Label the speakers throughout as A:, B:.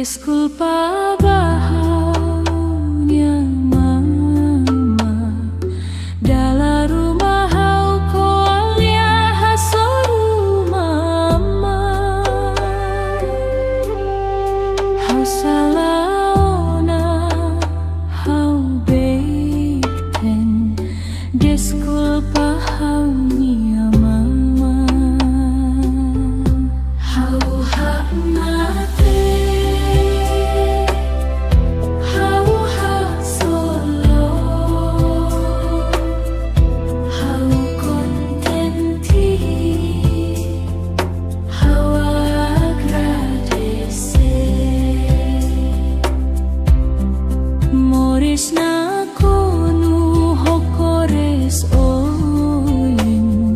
A: Disculpa bahagia mama dalam rumah kau alia hasoru mama hau salaona hau beten disculpa haunia mama hau hak mate na konu hokores oyin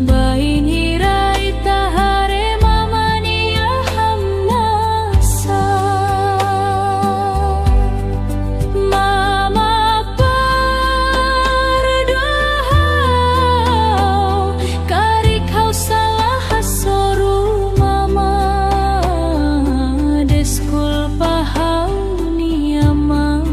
A: bain hirai tahare mamani hamnasa mama perdoa kari kau salah hasoru mama disculpa haunia mama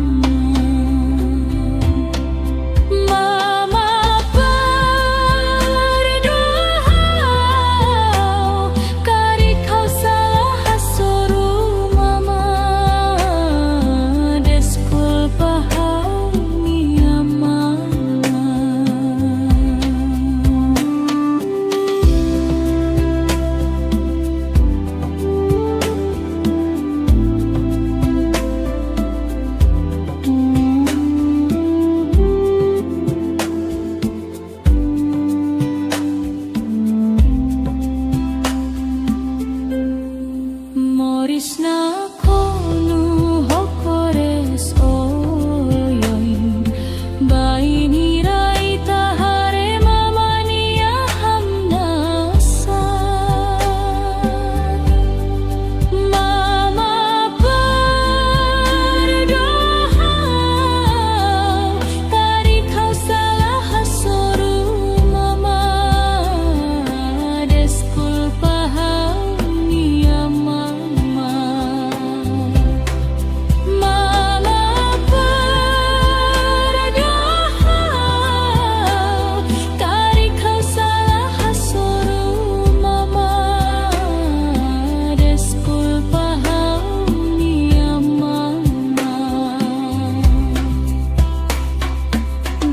A: na konu hokores oyoin bain hirai tahare mamani hamnasa mama perdoa kari kau salah hasoru mama disculpa haunia mama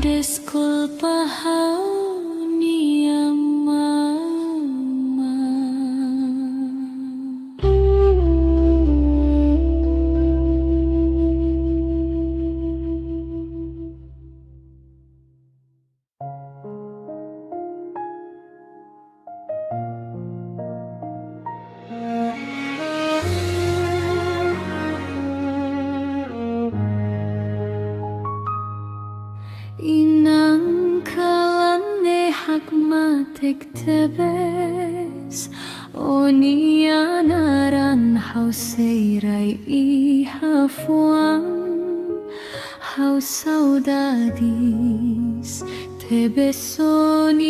A: Disculpa haunia mama inang kalane hakmatek tebes onianaran hauseirai ihafuan hau saudadis tebesonia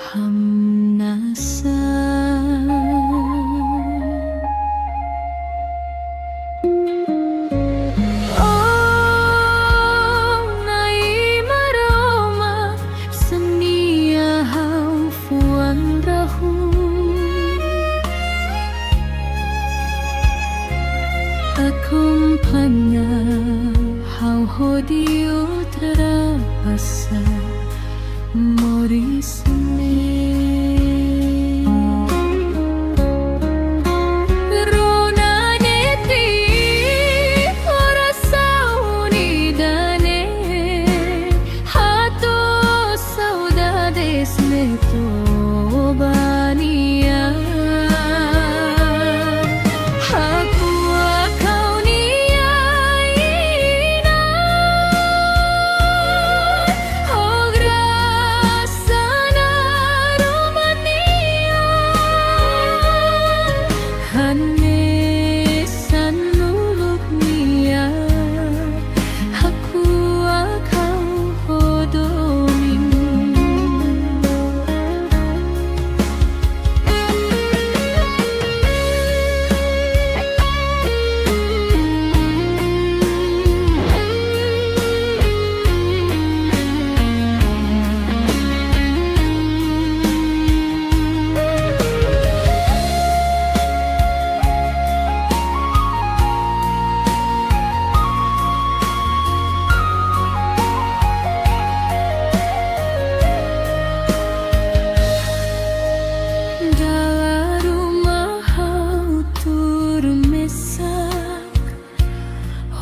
A: hamnasa Acompaña hau hodio terasa morisme Rona neti ora saunidane hato saudades neto bania Oh, graça na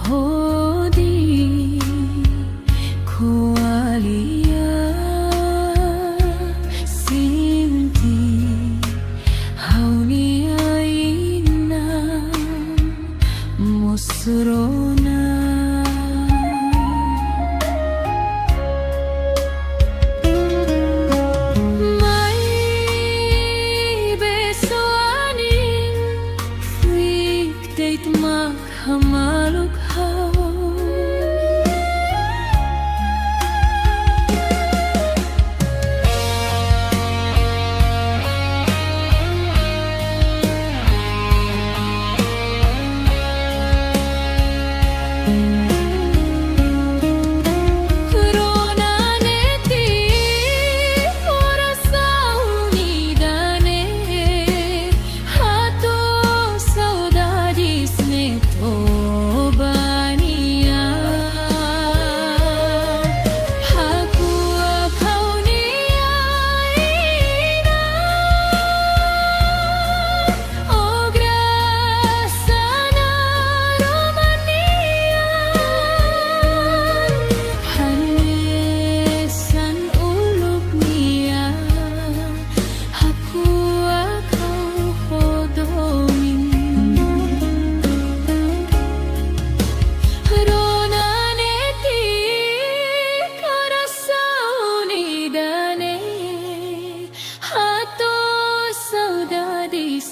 A: hodi koalia sinti hauni aina musrona mai besoanin fik date mak hamaluk hau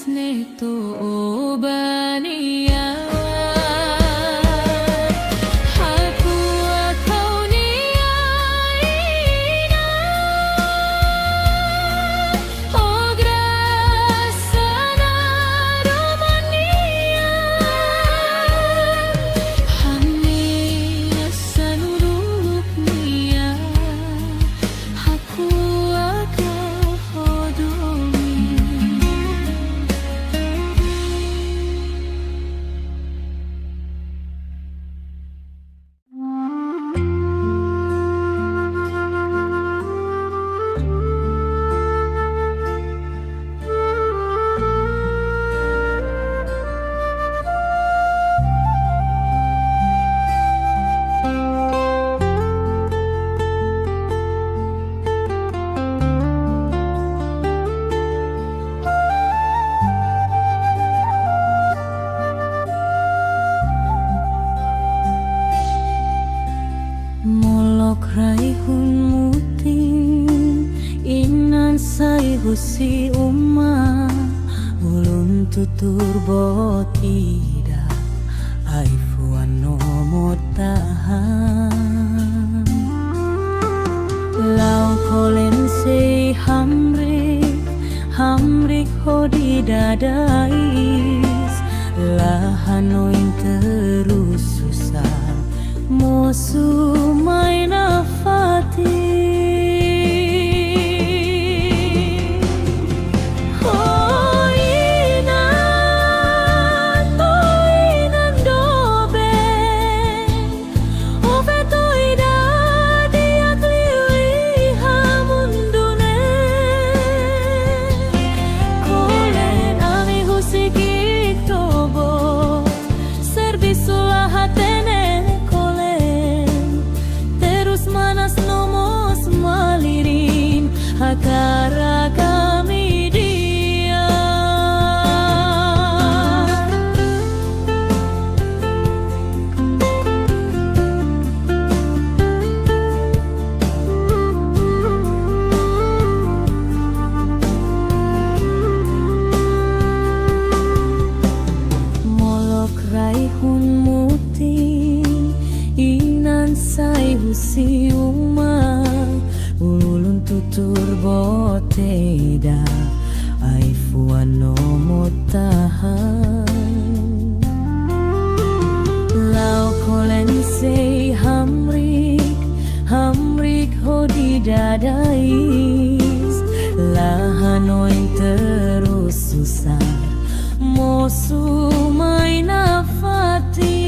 A: Neto obania aku akau niaina oh grasana romania hanya sanuruk nia aku akau hodomi. Raihun muting inan sai husi umma ulun tutur botida aifuan nomor tahan lau kolen se hamrik hodi dadais lahanoin terus susah musuh main afati Akara kami dia molok raihun muting inan sai husi umang ulun tutur boteda aifuan nomor tahan lau kolen se hamrik hodi dadais lahanoin terus susah mosu main afati.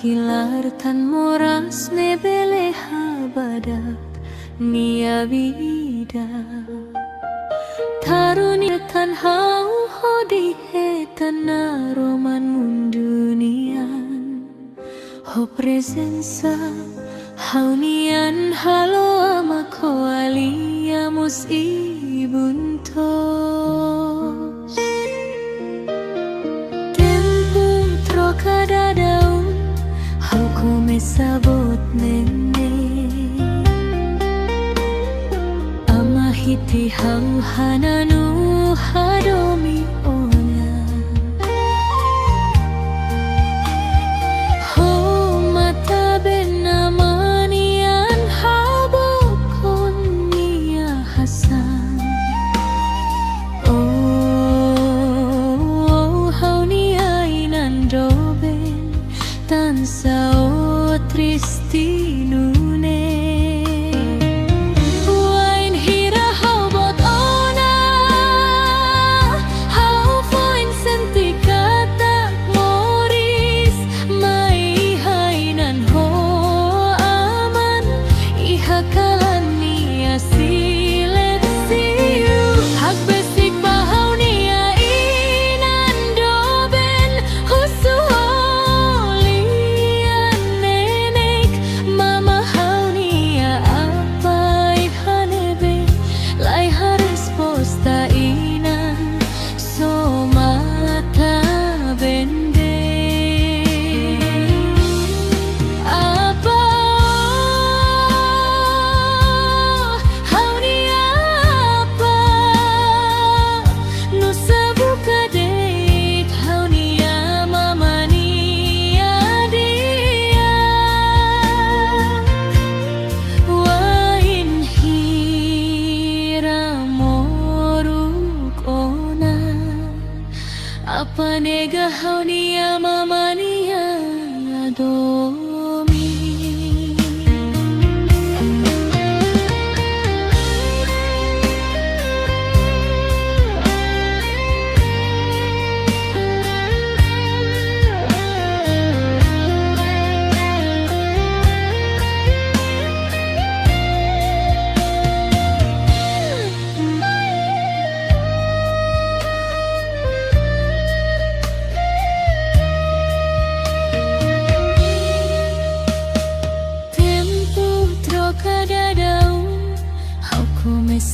A: kilar tan moras nebele habadak nia vida tarunia tan hau hodi hetana roman mundunian ho presensa haunian halo amako aliamus ibuntos tempung trocada daun hau come sabot nene amahiti hau hananu hadomi ona ho mata benamanian habokon nia hasan oh hau nia inan doben tan sao tristi nune wain hira hau bot ona hau foin senti kata moris mai hainan ho aman iha kalania silensiu hak besik bahau nia inan doben husu apa nega hau nia mama nia domi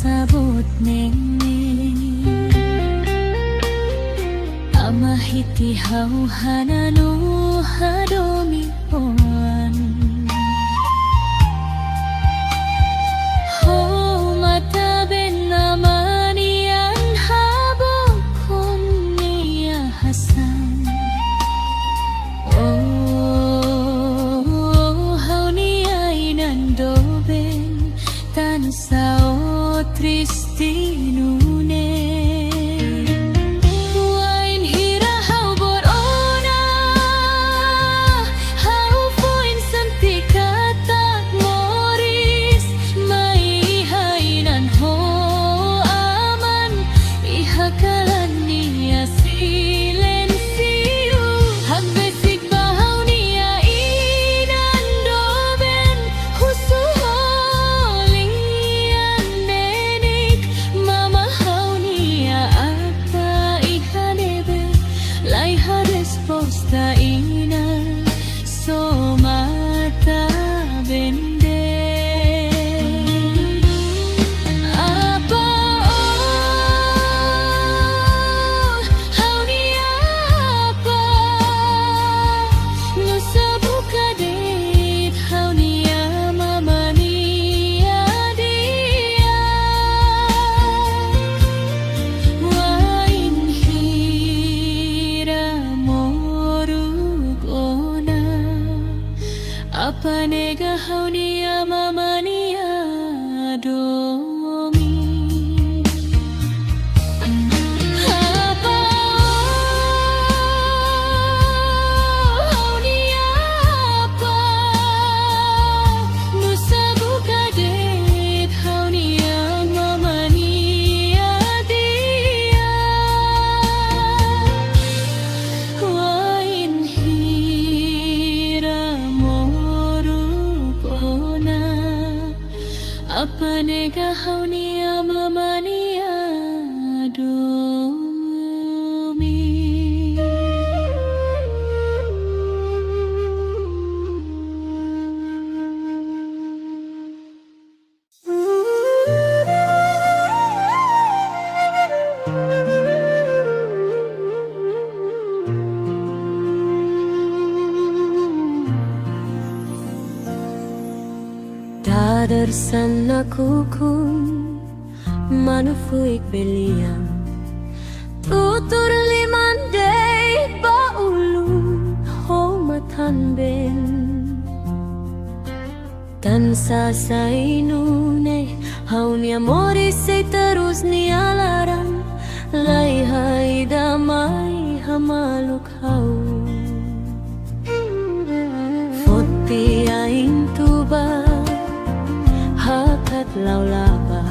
A: sabot nene amahiti hau hananu hadomi oan ho mata benamanian habokon nia hasan oh hau nia inan doben tan sao tristi nune wain hira hau bot ona hau foin senti kata moris mai hainan ho aman iha kalania silensiu hak besik bahau nia inan doben husu resposta ina somata bende apa hau nia apa no sabuka det hau nia mama nia dia wain hira apa nega hau nia mama nia domi apa hau nia apa nusa buka det hau nia mama nia dia wain hira अपने गहौनिया ममनिया डोमी
B: Dadarsan aku manufuik belian tutur limandai baulun homatan ben tan sasainune haunya mori se terus nialaran lai hai damai hamaluk hau foti ain tuba hakat laulaba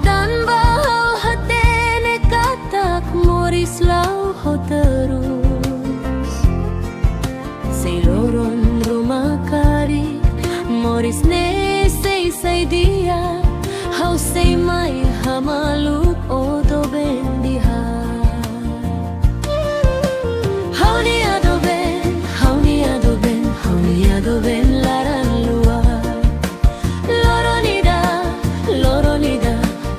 B: dan bahau hatene katak moris lau ho terus seiloron rumah kari moris ne sei dia hau sei mai hamaluk odo bendiha hau ni ado ben hau ni ado ben hau ni ado ben laran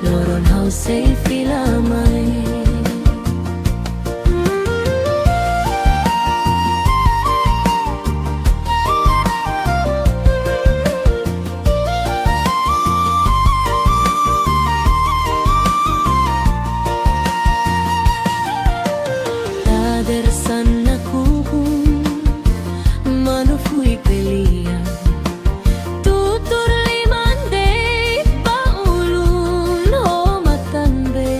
B: loron hau sei filamai Dadarsan aku manufui pelian tutur limandai baulun homatan be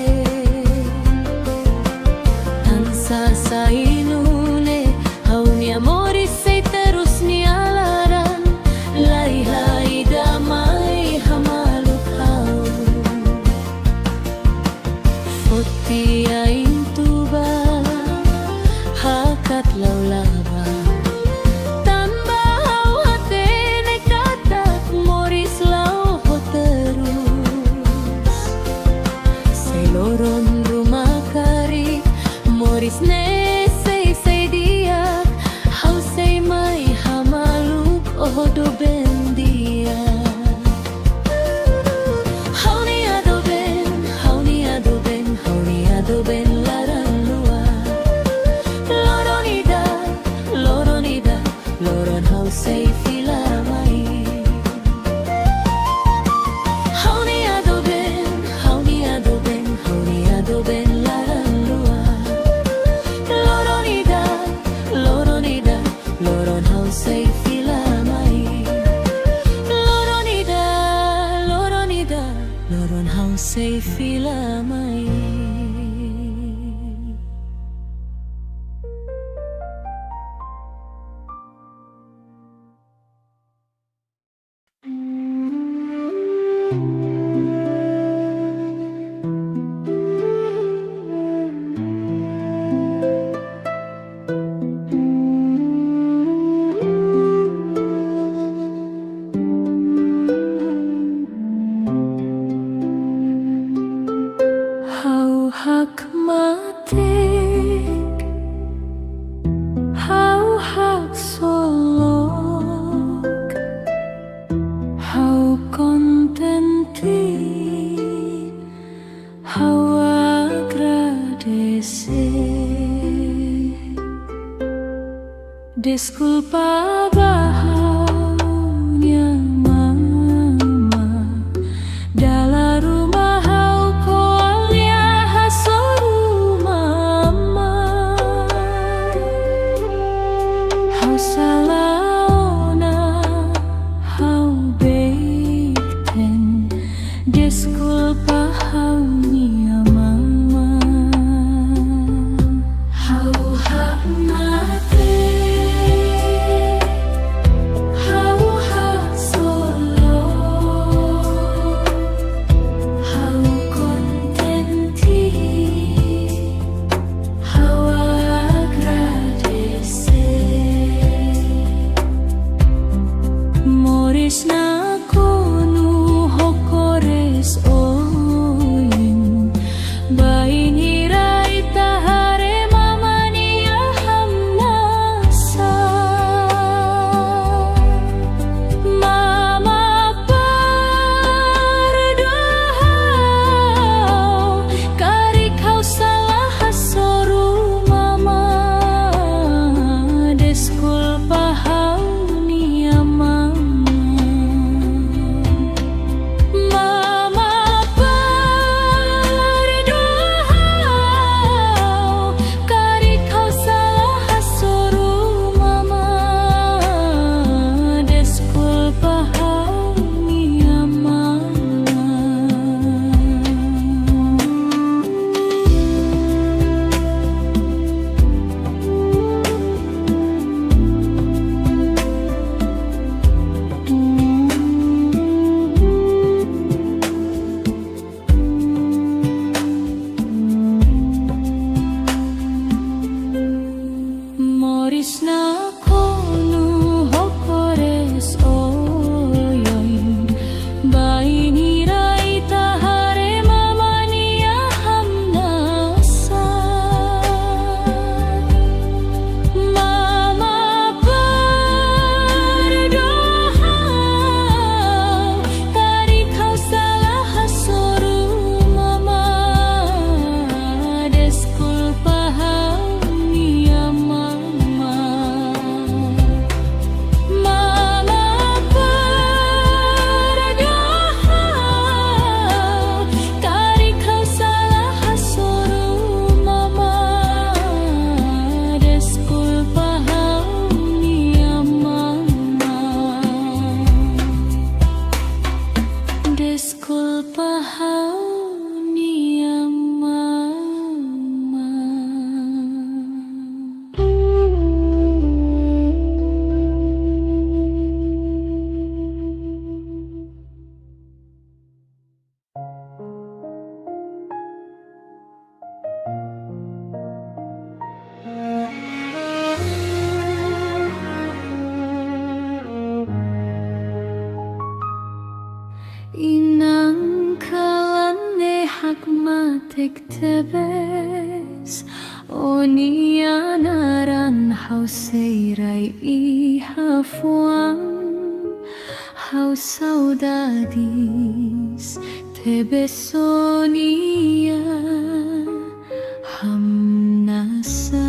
B: tan sasainune haunya moris sei terus nialaran lai damai hamaluk hau foti ain tuba hakat laulaba tanpa hau hatene katak moris lau ho terus seiloron rumah kari moris ne sei dia hau sei mai hamaluk odo bendia hau ni ado ben hau ni ado ben hau ni ado ben laran luar loron hau sei filamai hau ni ado ben hau ni ado ben hau ni ado ben laran luar loron hau sei filamai loron hau sei filamai hau hak matik hau hak solok hau kontenti hau agradece disculpa bahaunya mama dalam rumah hau kolia hasoru mama hau salaona hau beiten disculpa haunya mama hau hak mati Krishna konu tektebes Onia naran hau seirai I hafuan Hau saudades tebesonia hamnasa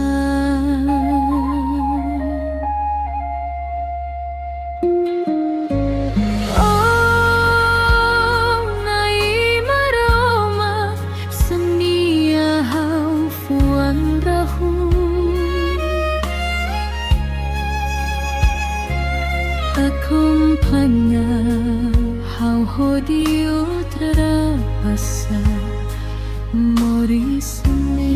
B: Akumpanya hau hodio terapasa morisne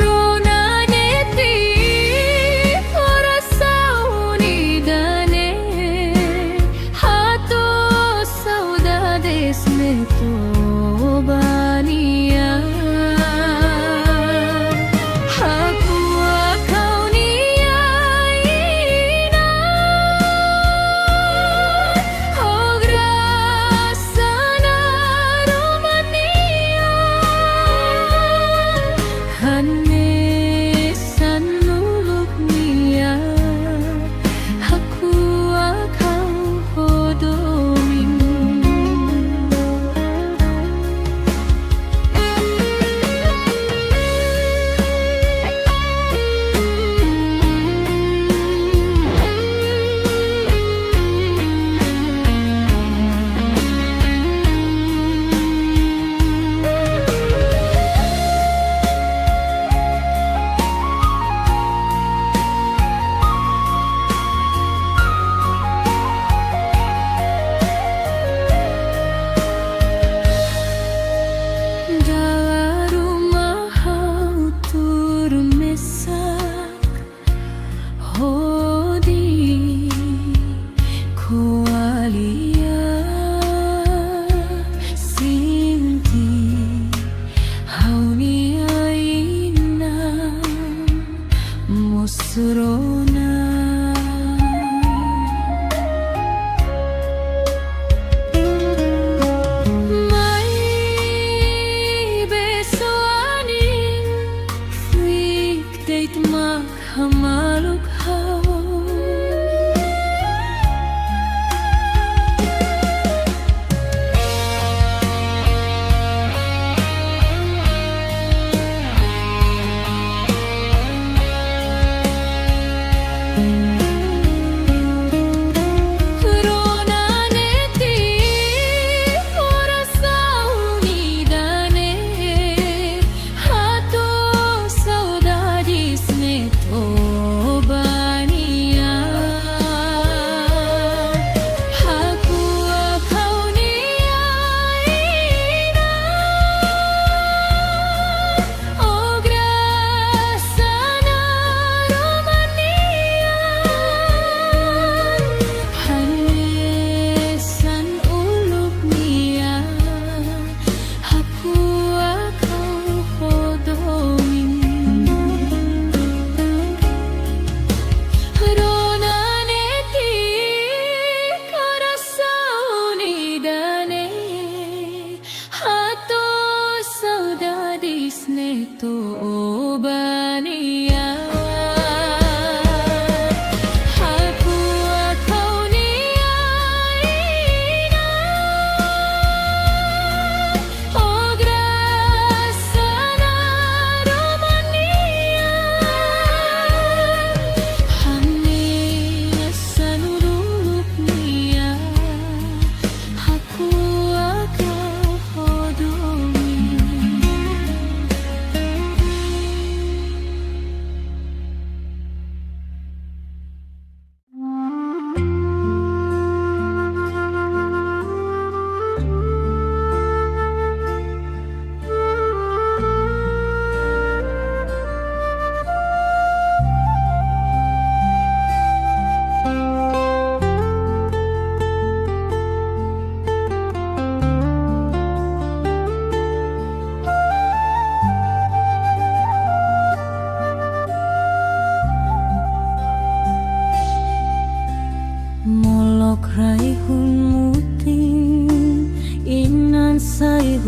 B: Rona neti forasa unidane Hato saudades meto bania Surona Mai besoanin Fik date mak hamaluk hau Oba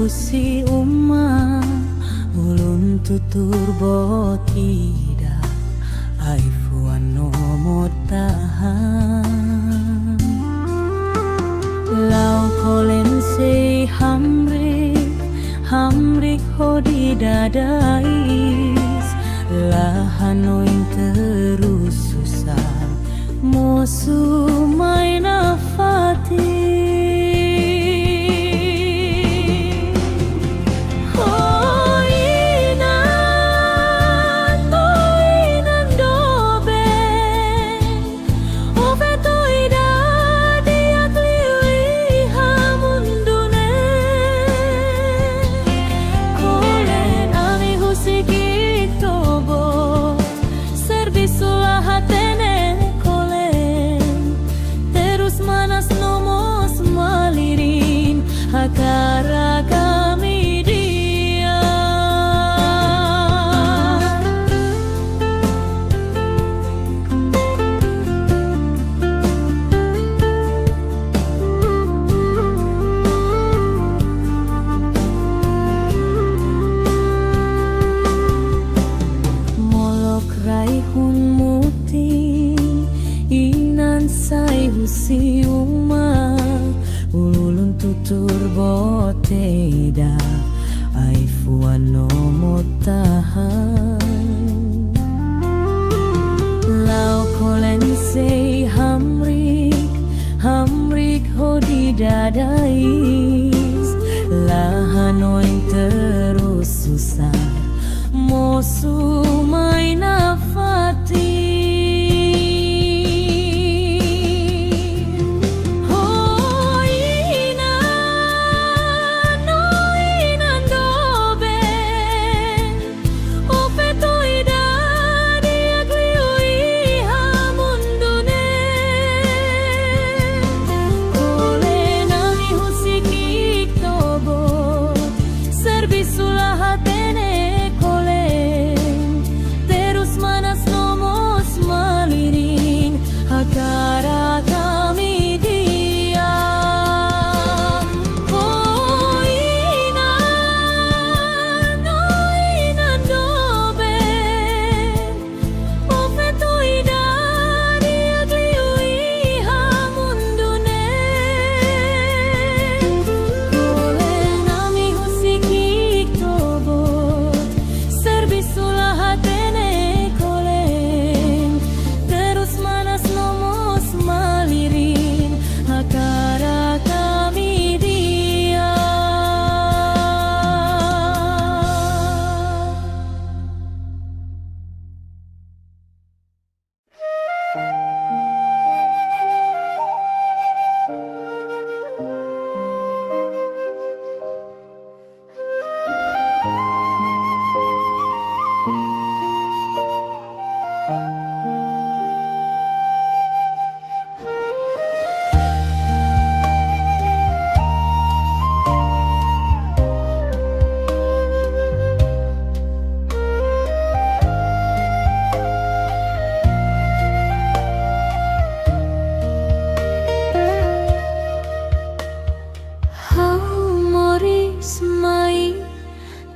B: husi uma ulun tutur botida aifuan no motahan lau kolen se hamrik hodi dadais lahanoin terus susah mosu main afati Akara kami dia molok raihun muti inan sai husi uma ulun tutur boteda aifuan no motahan lau kolen se hamrik hodi dadais lahanoin terus susah mosu main afati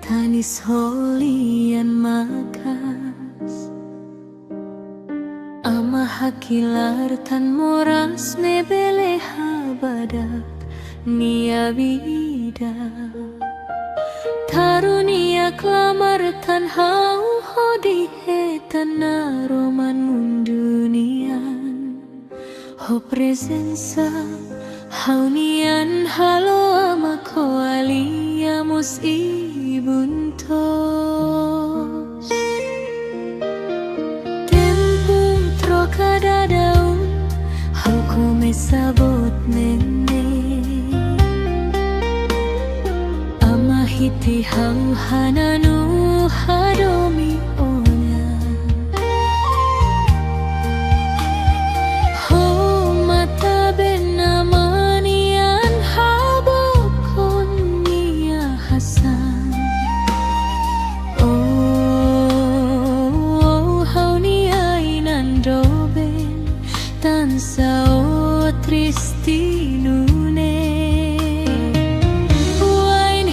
B: Tanis holian makas ama hakilar tan moras nebele habadak nia vida tarunia klamar tan hau hodi hetan naroman mundunian ho presensa haunian halo ama koaliamos ibuntos tempung trocada daun hau come sabot nene ama hiti hau hananu hadomi ona ho mata benamanian habokon nia hasan Tristinune Wain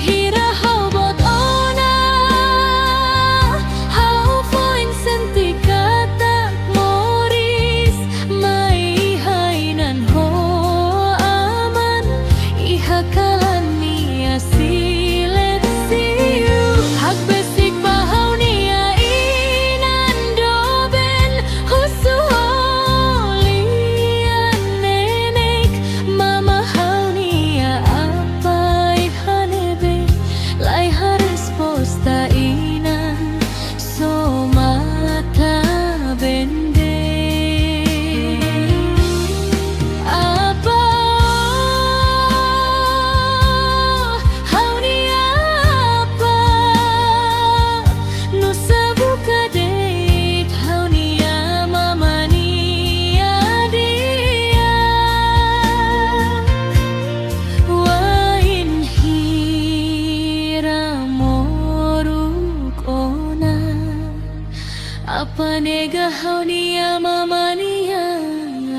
A: Hauniya mamaniya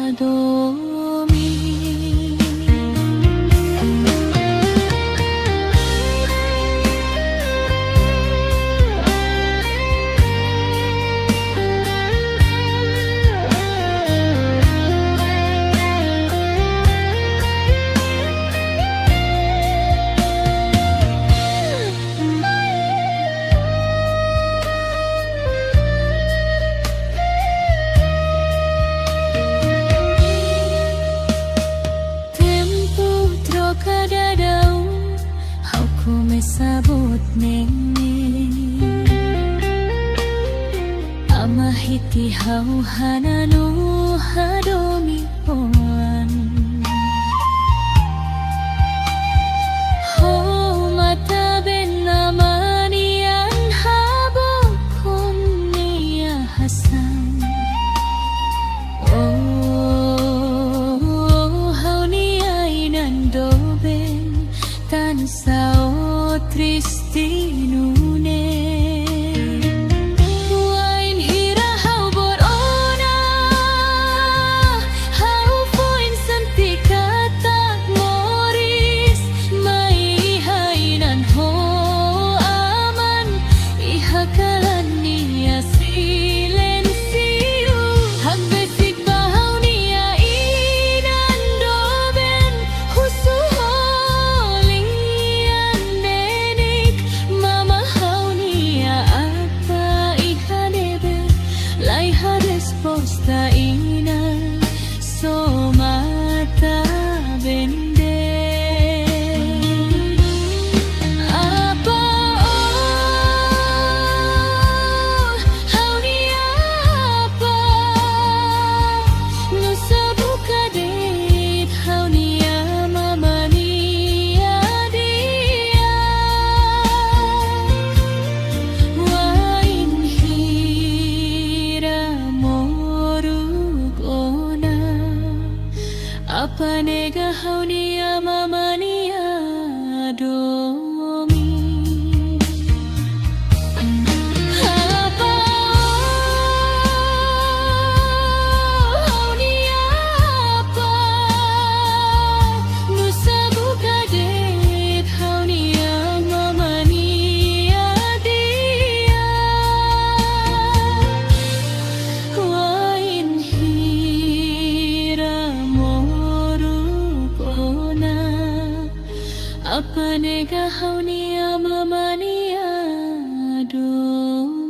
A: adomi. Sabot nengni amahiti hauhananu hadomi poan ho mata ben namanian habokon niya hasan hauniya inandoben tan sao Tristinune Wain hira hau borona Hau foin santikata moris Mai hainan ho aman Ihakalan niya silensiu Hagbesik bahau niya inandoben Husuho Resposta ina somata bende apa haunia apa nusa buka det haunia mamania dia wain apa nega haunia mamania adomi apa haunia apa nusa buka det haunia mamania dia wain apa nega haunia mamania adomi.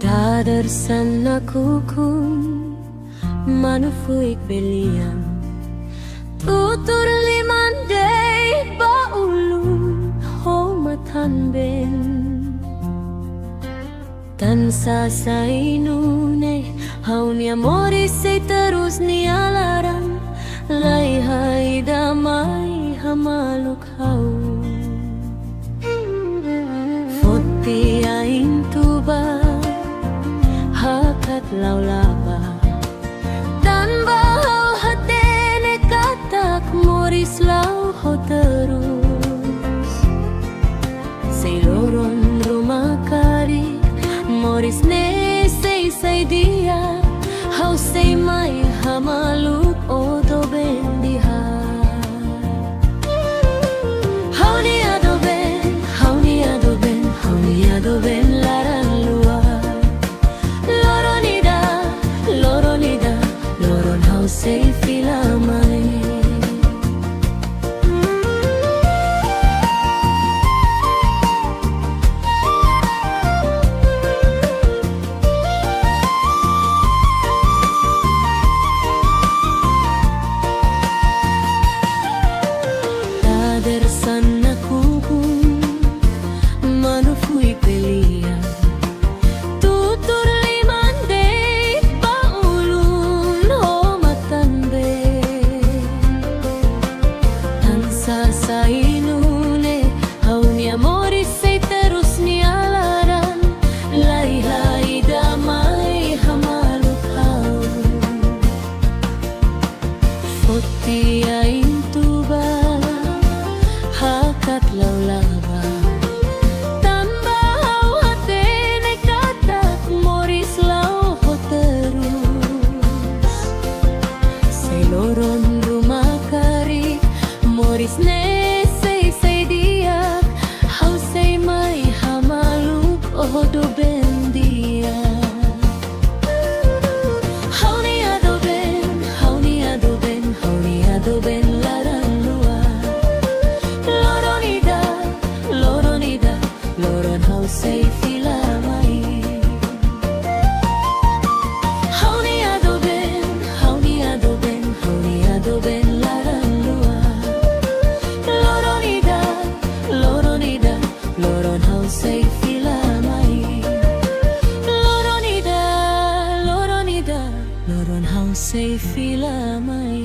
A: Dadarsan nakukun manufuik belian tutur limandai baulun homatan ben tansa sainune haunia morisei terus nialaran lai hai damai hamaluk hau foti ain tuba hakat laulaba dan bahau hatene katak moris lau ho terus seiloron rumah kari moris ne sei dia hau sei mai hamaluk odo bendiha hauni ado ben hauni ado ben hauni ado ben laran luar Loron hau sei filamai Dadarsan nakukun manufui pelia tutur limandai baulun homatan be tansa sai
B: kat laulaba tambah hate nekatak moris lau terus say loron rumah kari moris ne say diak how say mai hamaluk odo bendia how ni adoben how ni adoben how ni adoben laran lua loronida loronida loron how say filamai how ni adoben how ni adoben how ni adoben laran lua loronida loronida loron how say filamai loronida loronida loron how say filamai.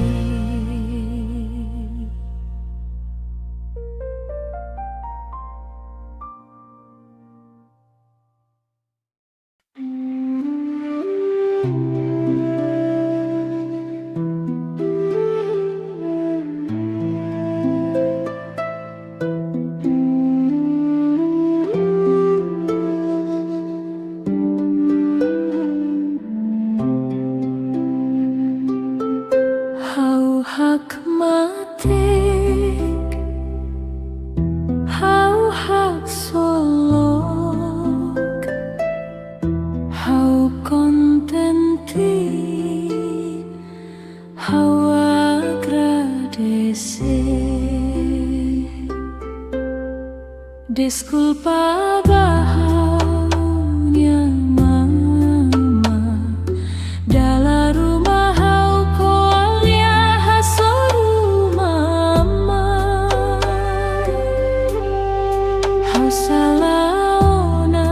B: Hau hak matik, hau hak solok, hau kontenti, hau agradece. Disculpa bahaunya mama dalam rumah hau kolia hasoru mama hau salaona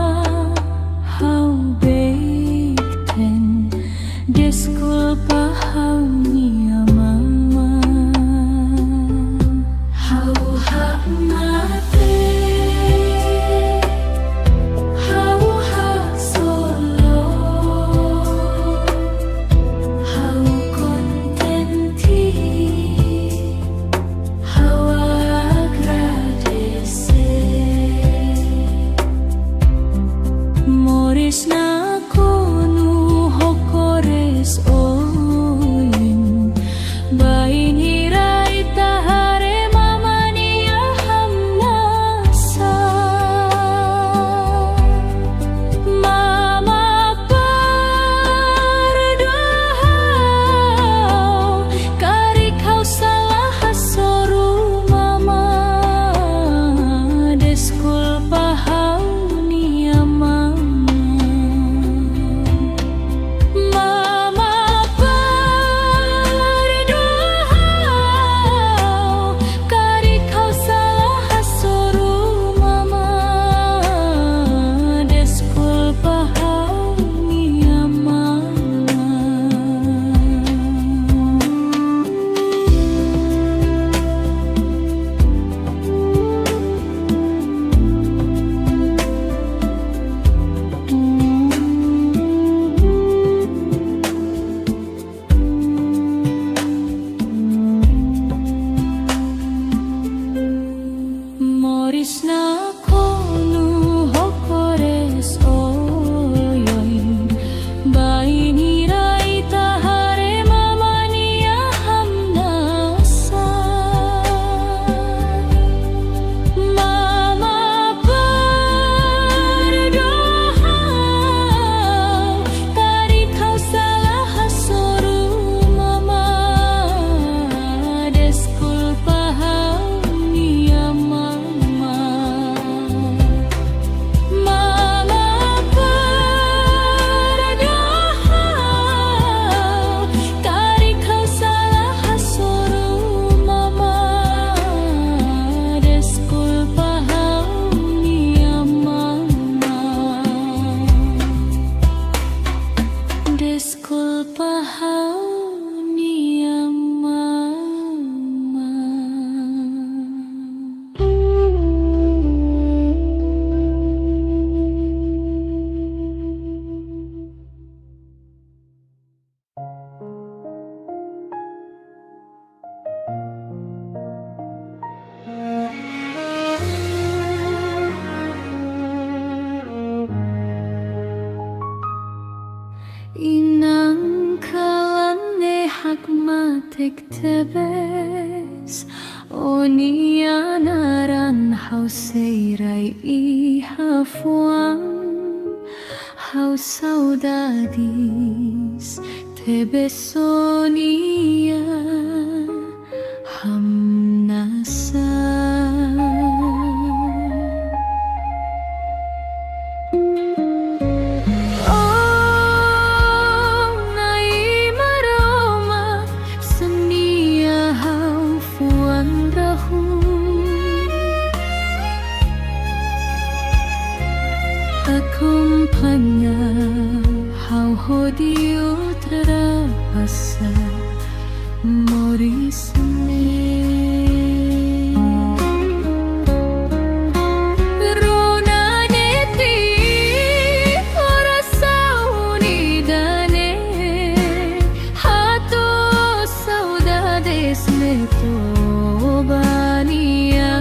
B: hau beikten disculpa haunya mama hau hak mate hau hak solo hau kontenti hau agradece moris na konu hokores oin bain hirai tahare mamania hamnasa mama perdohau kari kau salah hasoru mama disculpa haunia mama mama perdohau kari kau salah hasoru mama disculpa haunia mama. Moris na konu hokores oyoin bain hirai tahare mamania hamnasa mama perdohau kari kau salah hasoru mama disculpa haunia mama
A: iktebes Onianaran hauseirai ihafuan Hau saudades tebesonia hamnasa Acompaña how hodio trapasa morisme Ronaneti orasa unidane hato saudades neto bania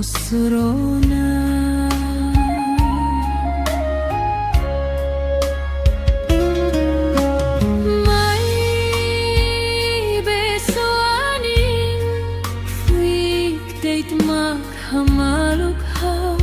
A: Surona Mai besoanin Fuik date mak hamaluk hau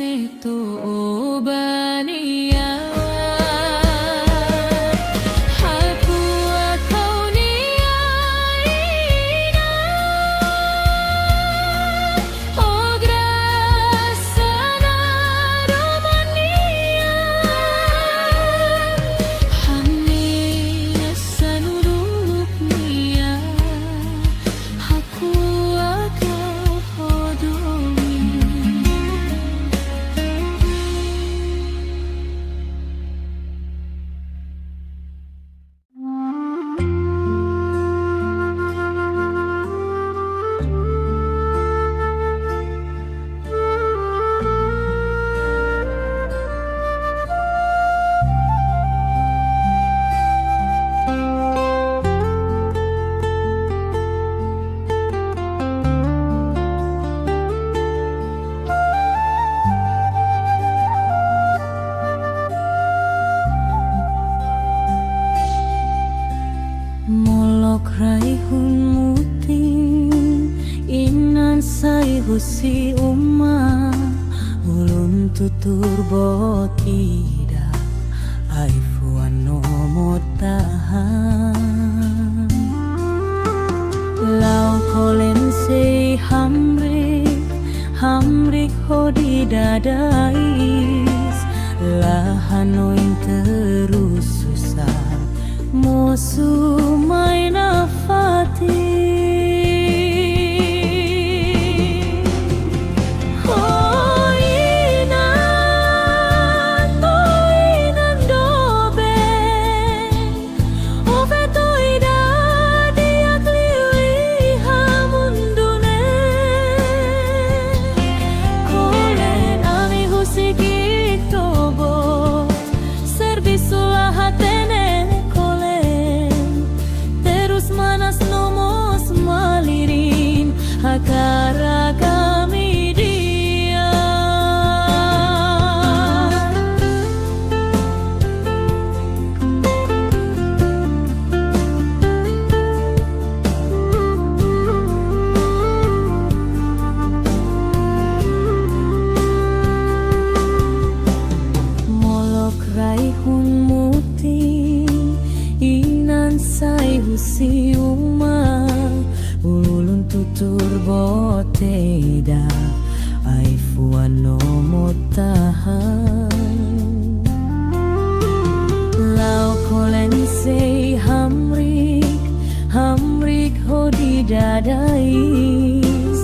A: Neto bania Aku akau niaina Oh grasana romania Hanya sanuluk nia Aku akau hodomi husi uma ulun tutur botida aifuan no motahan lau kolen se hamrik hodi dadais lahanoin terus susah musuh main afati. Akara kami dia molok rai hun muti inan sai husi uma ulun tutur boteda aifuan no motahan lau kolen se hamrik hodi dadais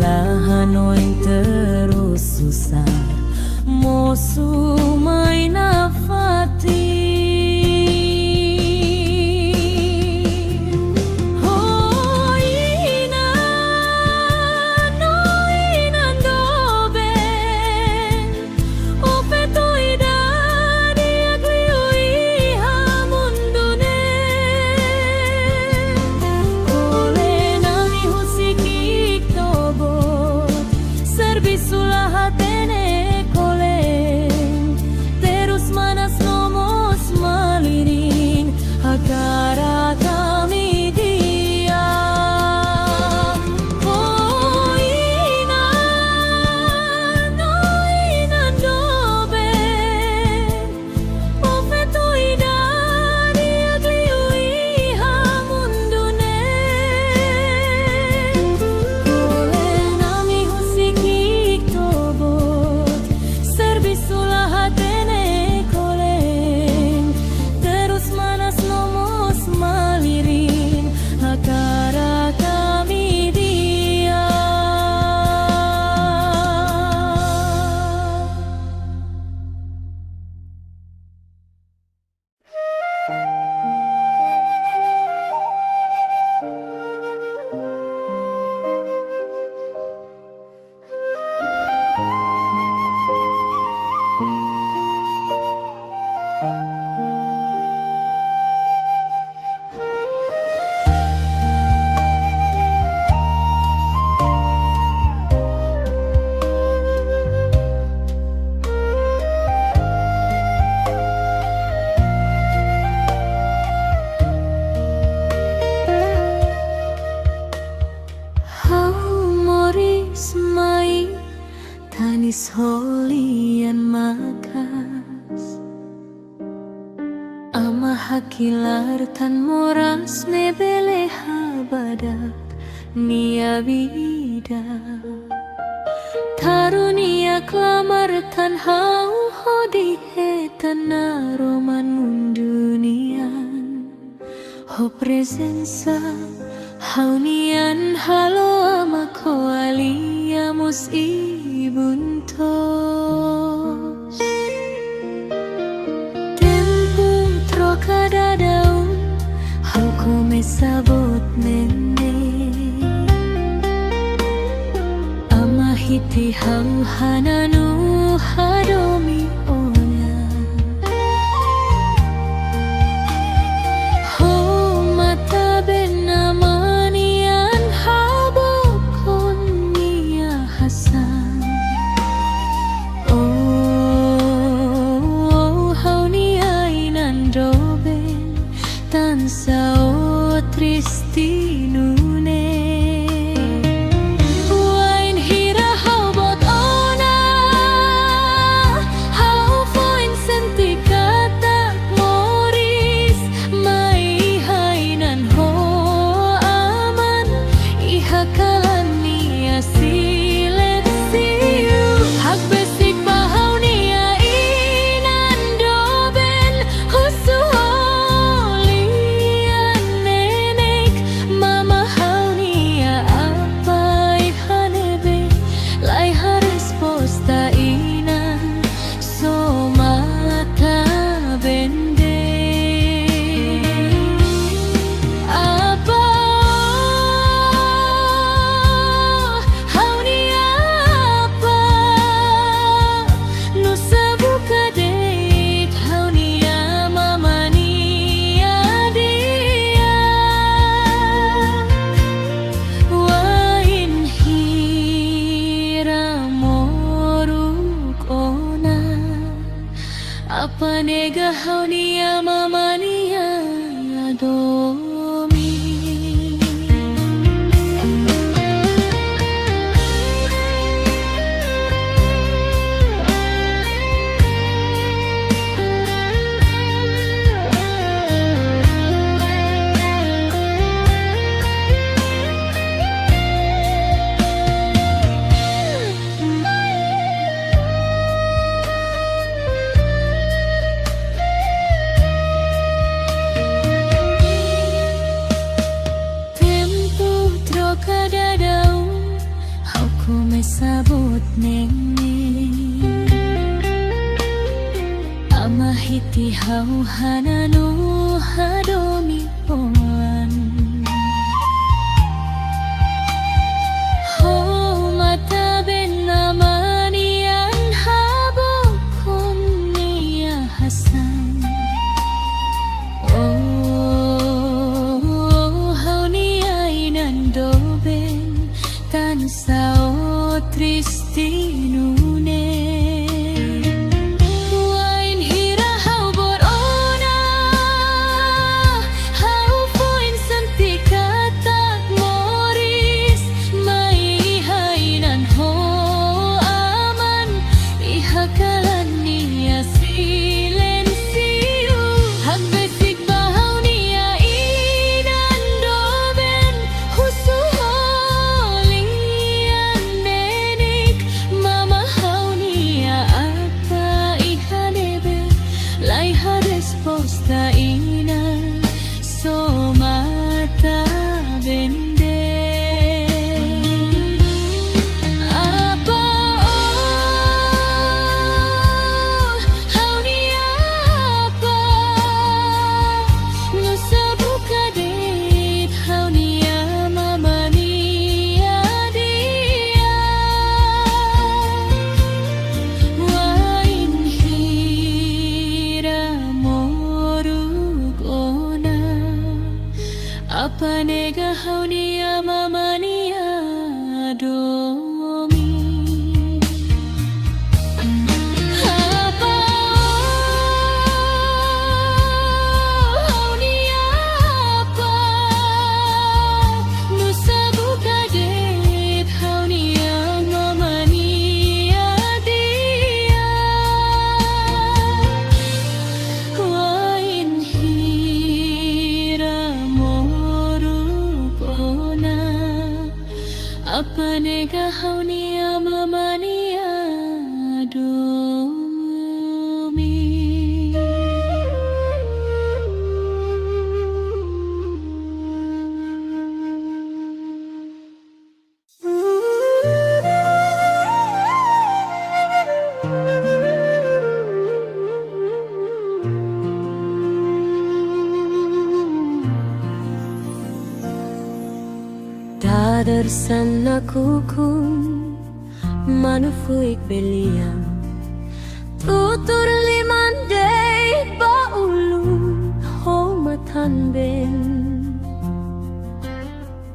A: lahanoin terus susah musuh main afati. Akara kami dia oh inan dobe ofeto ida dia kliui hamundune oleh nami husiki tobot servisulah hatene koleng terus manas malirin akara kami dia. Tanis holian makas ama hakilar tan moras nebele habadak nia vida tarunia klamar tan hau hodi hetana roman mundunian ho presensa haunian halo ama koaliamus ibuntos tempum trocada daun hau come sabot nene ama hiti hau hananu hadomi ona ho mata benamanian habokon nia hasan Sao tristinune wain hira
B: Apanega haunia mamania adomi. Sabot nengni amahiti hau hananu hadomi poan ho mata ben namanian habokon niya hasan hau niya inandoben tan sao tristinune wain hira hau borona hau poin santikatak moris mai hainan ho aman ihakalan niya silencio hagbesik bahau niya inandoben husuho resposta ina somata vende apa haunia apa no sabuka det haunia mamania dia wain hira apanega haunia mamania adomi. Apa haunia apa no sabuka det haunia mamania dia wain hira apanega haunia mamania adomi. Dadarsan nakukung manufuik belian tutur limandai baulun ho matanben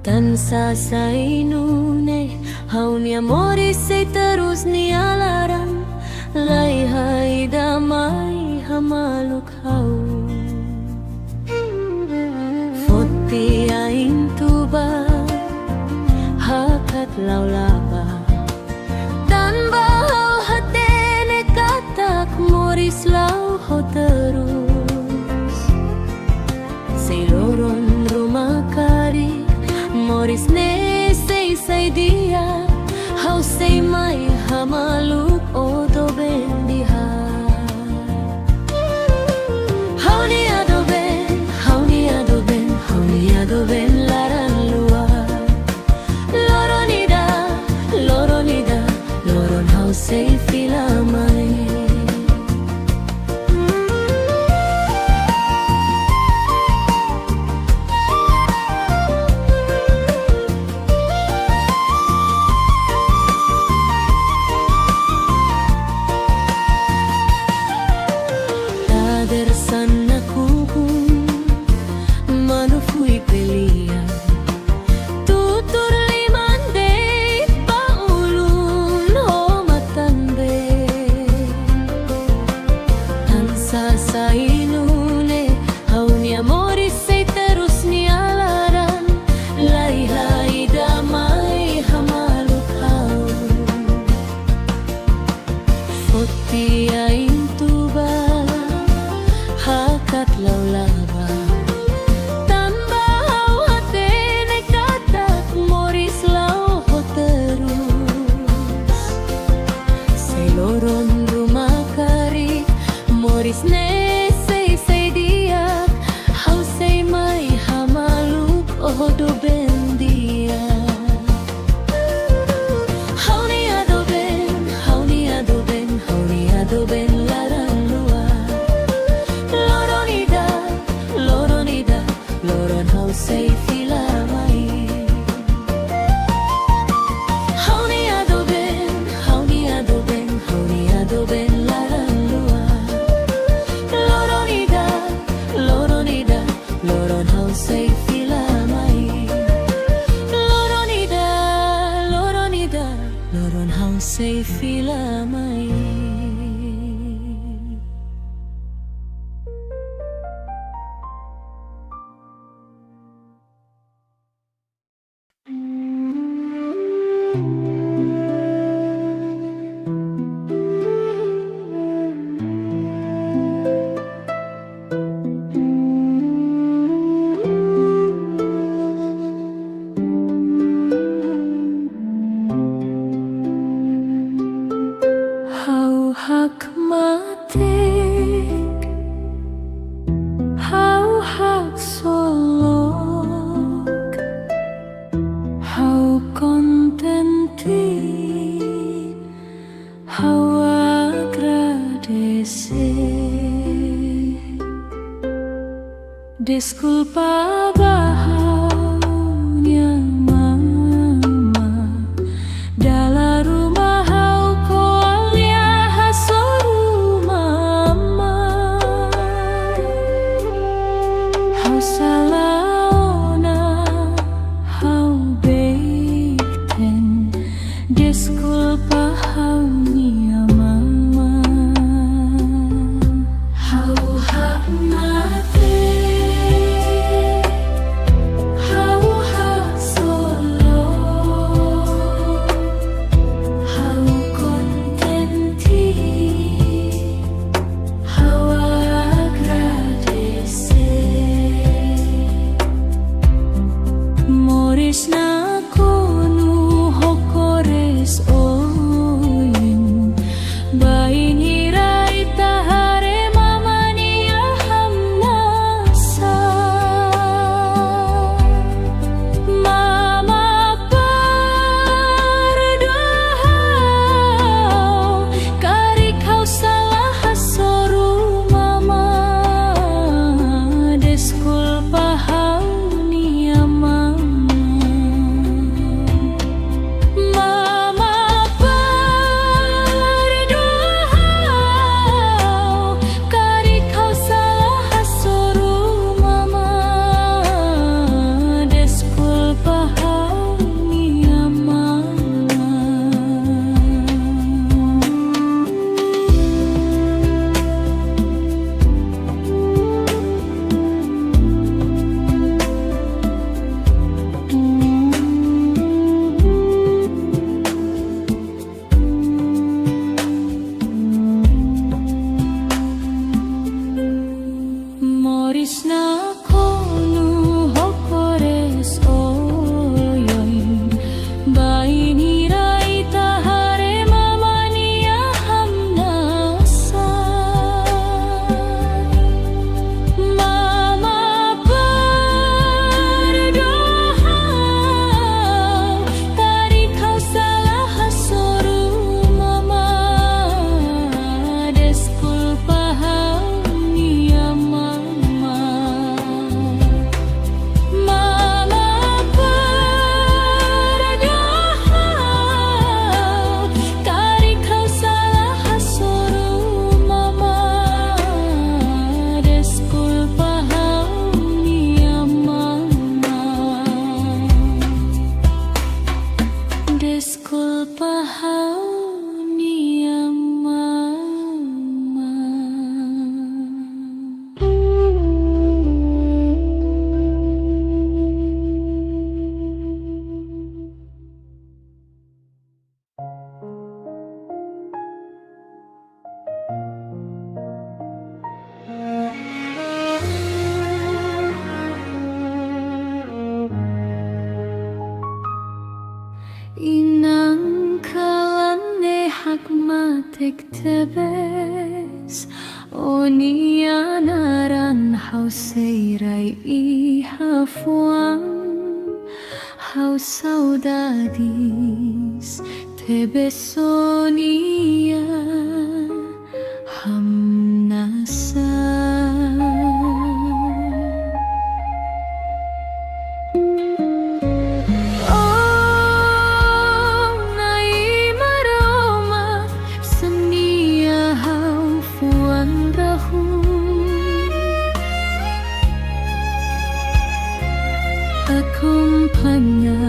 B: tansa sa inune haunia mori say terus nialaran laihai damai hamaluk hau foti ain tuba hakat laulaba dan bahau hatene katak moris lau ho terus seiloron rumah kari moris ne say dia hau say mai hamaluk
A: hoti aing tuba hakat laulaba tamba hau hatene katak moris lau ho terus seloron rumah kari moris ne sei diak hau sei mai hamaluk odo bendia adoben larang luar loronida loron hau sei fila mai hauni adoben larang luar loronida loron hau sei fila mai loronida loron hau sei fila mai. Hak matik, hau hak solok, hau kontenti, hau agradece. Disculpa bahaunya mama dalam rumah hau koalia hasoru mama hau salaona hau beikten disculpa haunya mama hau hak mate tebes Onianaran hauseirai I hafuan Haus saudades Tebesonia hamnasa Oh nai maroma senia haufuan rahu Acompaña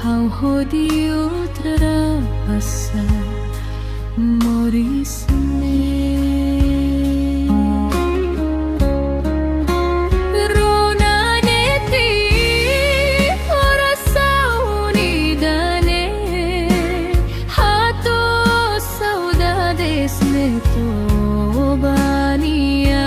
A: hau hodio terabasa morisme Rona neti orasa unidane Hato saudades neto bania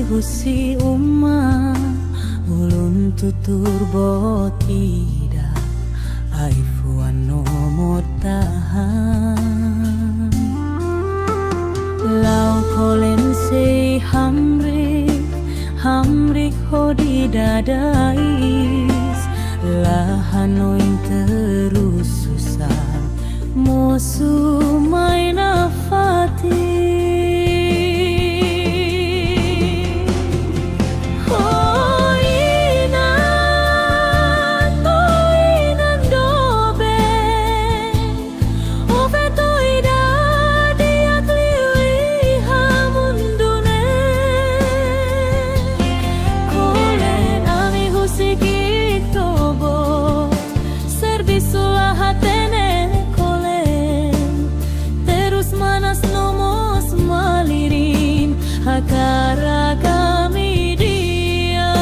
A: husi uma ulun tutur botida aifuan no motahan lau kolen se hamrik hodi dadais lahanoin terus susah mosu main afati Hakara kami dia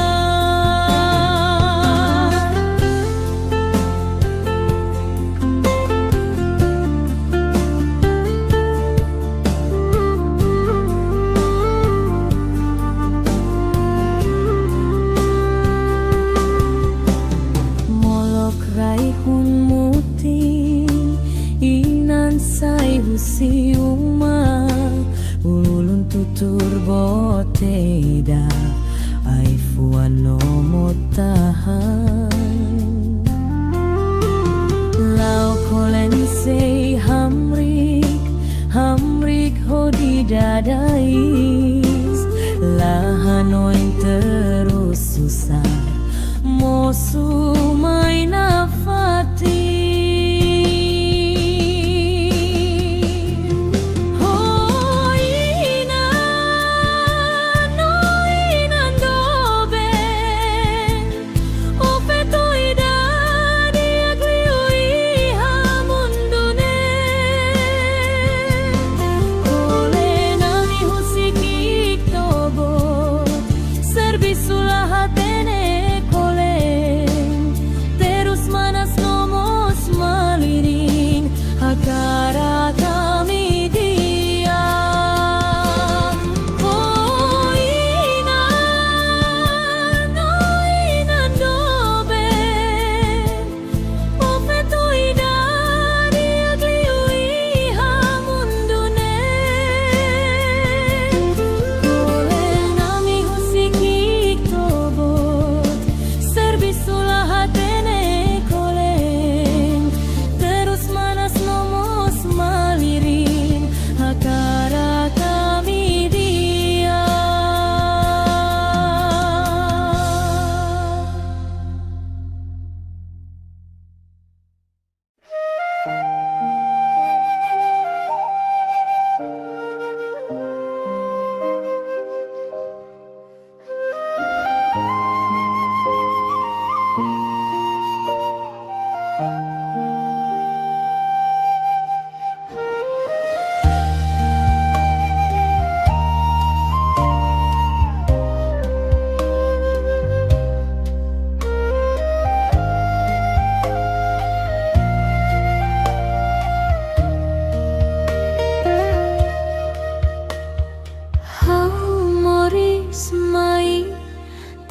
A: molok raihun muti inan sai husi uma ulun tutur boteda aifuan no motahan lau kolen se hamrik hodi dadais lahanoin terus susah mosu main afati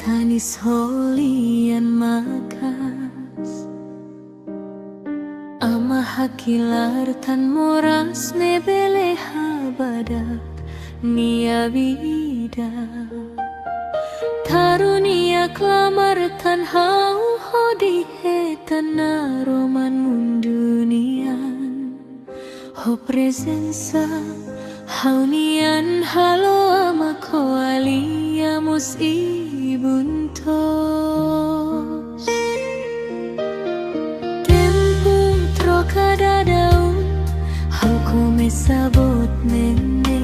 A: Tanis holian makas ama hakilar tan moras nebele habadak nia vida tarunia klamar tan hau hodi hetan roman mundunian ho presensa haunian halo ama koaliamos ibuntos tempung trocada daun hau come sabot nene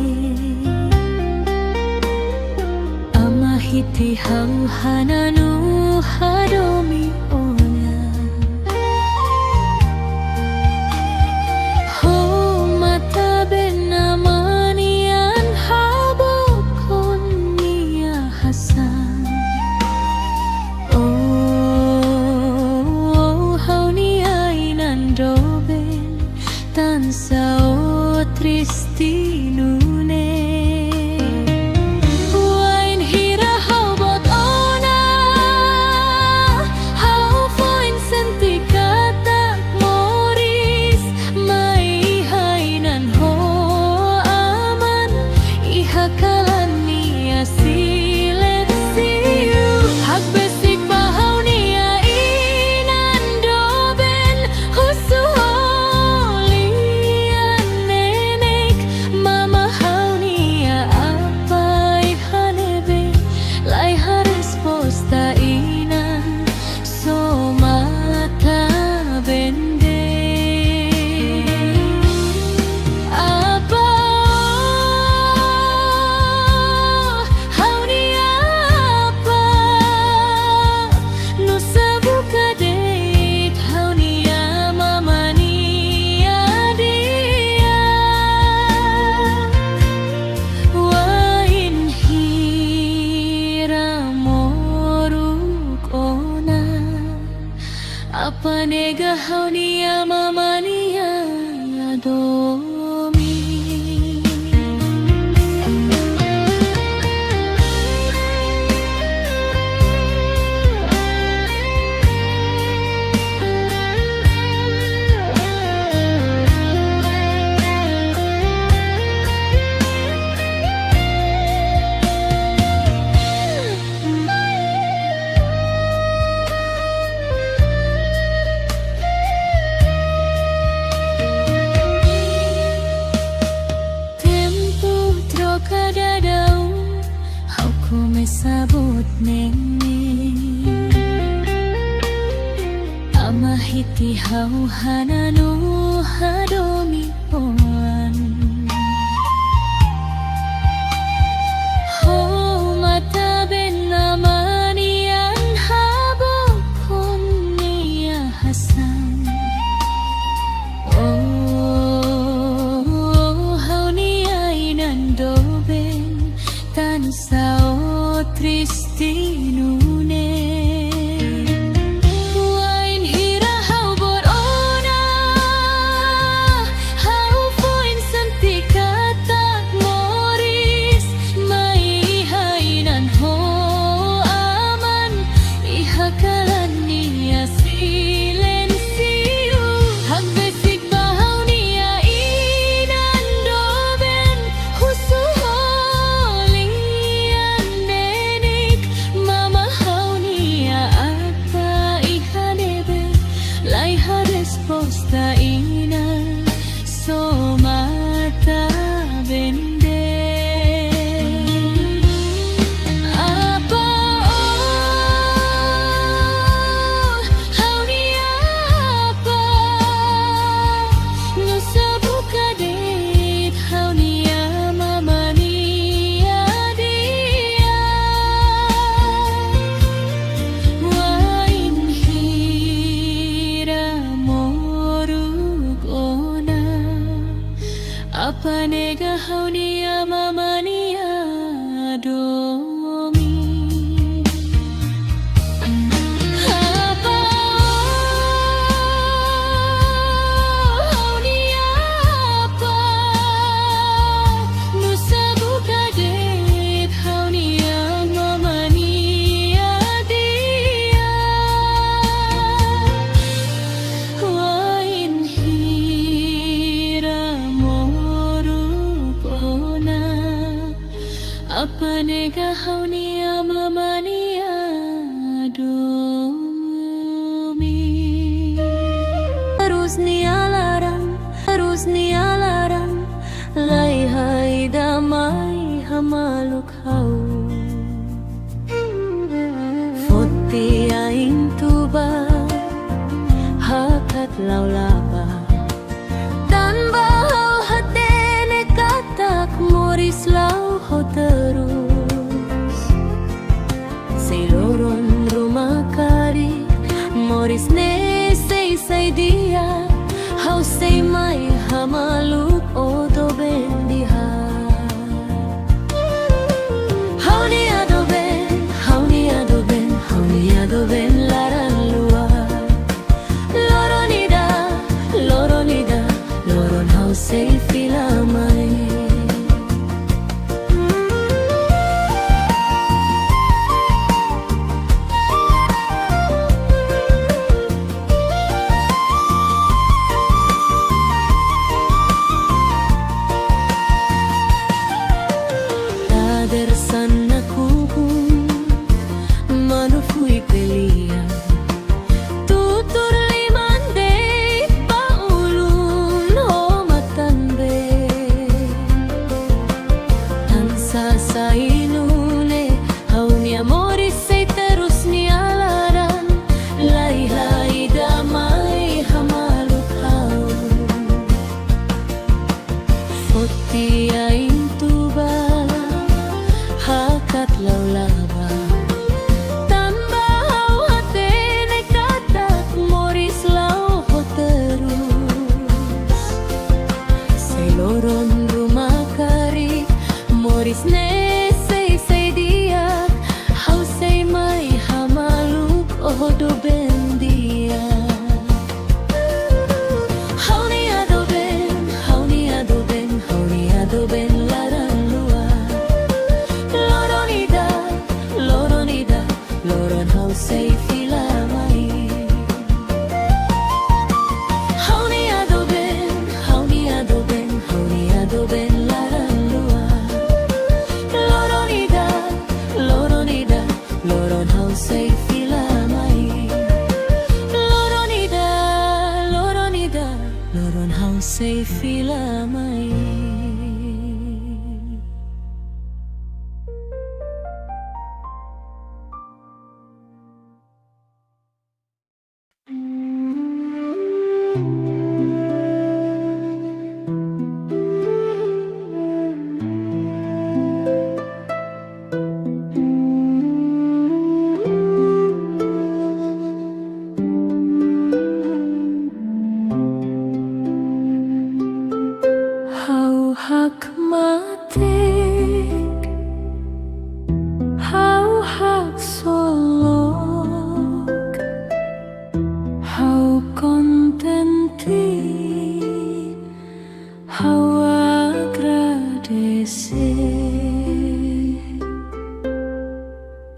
A: ama hiti hang hananu hadomi ona ho mata benamanian habokon nia hasan Sao tristinune Wain
B: nega haunia mamania adomi. Sabut nengni amahiti hau hananu hadomi poan ho mata ben namanian habokon nia hasan oh hau nia inandoben tan sao Tristinune Wain hira hau borona Hau foin santikatak moris Mai hainan ho aman Ihakalan niya silensiu Hagbesik bahau niya inan doben Husuho Resposta ina somata bende apa oh haunia apa no sabuka det haunia mamania dia wain hira apa nega haunia mamania domi apa haunia apa nusa buka det haunia mamania dia wain apa nega haunia mamania domi terus nia larang lai hai damai hamaluk hau foti aing tuba hakat laulaba dan bahau hatene katak moris lau ho terus Seiloron rumah kari moris ne sei dia hau sei mai hamaluk odo bendiha hauni adoben laran luar loronida loron hau sei filamai sana kuhun manufui pelia tutur limande paulun homatan be tansa sainune haunia moris sei terus nialaran lai damai hamaluk hau foti aing tuba hakat laulaba tambah hatene katak moris lau ho terus Seiloron rumah kari moris ne sei dia hau sei mai hamaluk odo bendia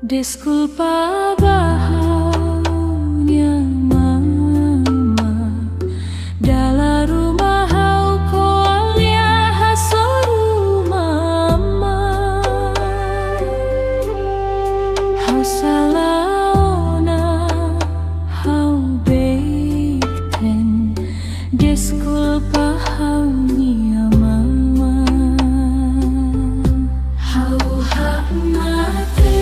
A: Disculpa bahagia mama dalam rumah kau alia hasoru mama hau salaona hau bekten disculpa hau nia mama hau hak mate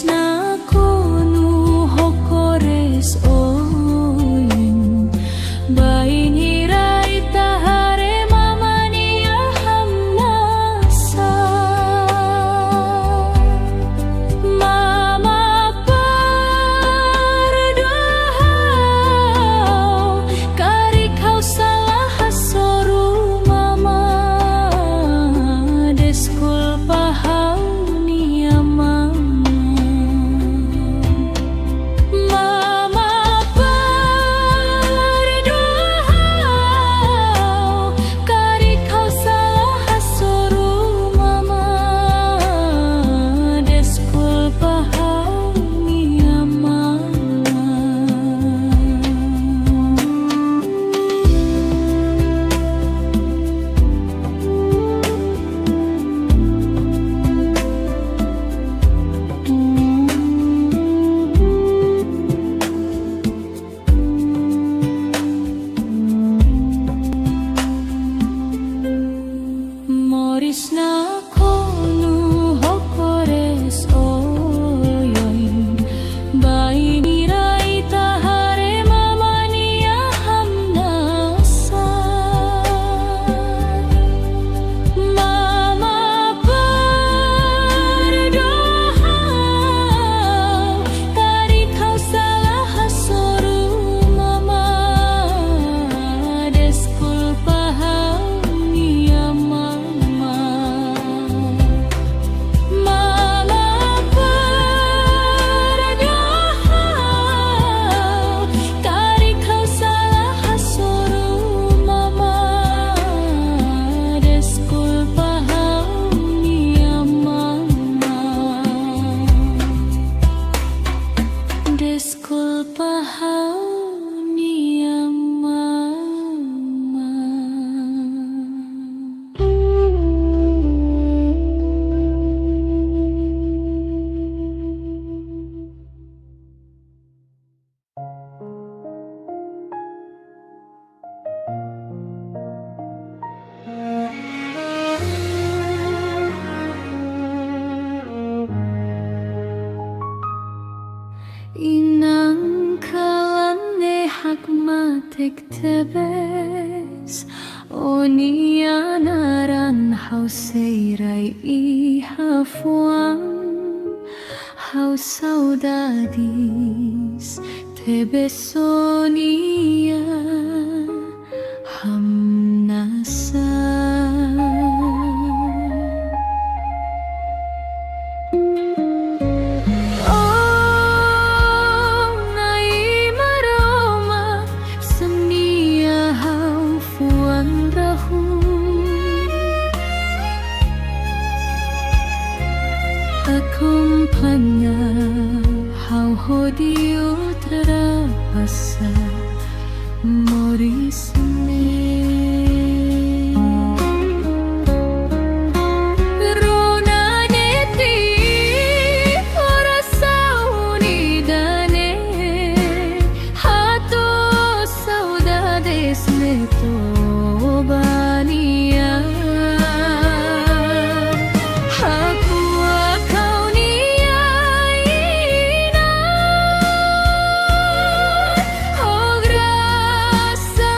A: na konu hokores oin bain hirai tahare mamani hamnasa mama pardohau kari kau salah hasoru mama disculpa hau nia mama na konu hokores oyoin bain hirai tahare mamani hamnasa mama pardohau kari kau salah hasoru mama disculpa hau nia mama Disculpa hau nia mama inang kalane hakmatek tebes onia naran hau seirai I hafuan hau saudadis tebes onia hamnasa Acompaña hau hodio terapasa morisme Rona neti ora saunidane hato saudades neto bania Oh, graça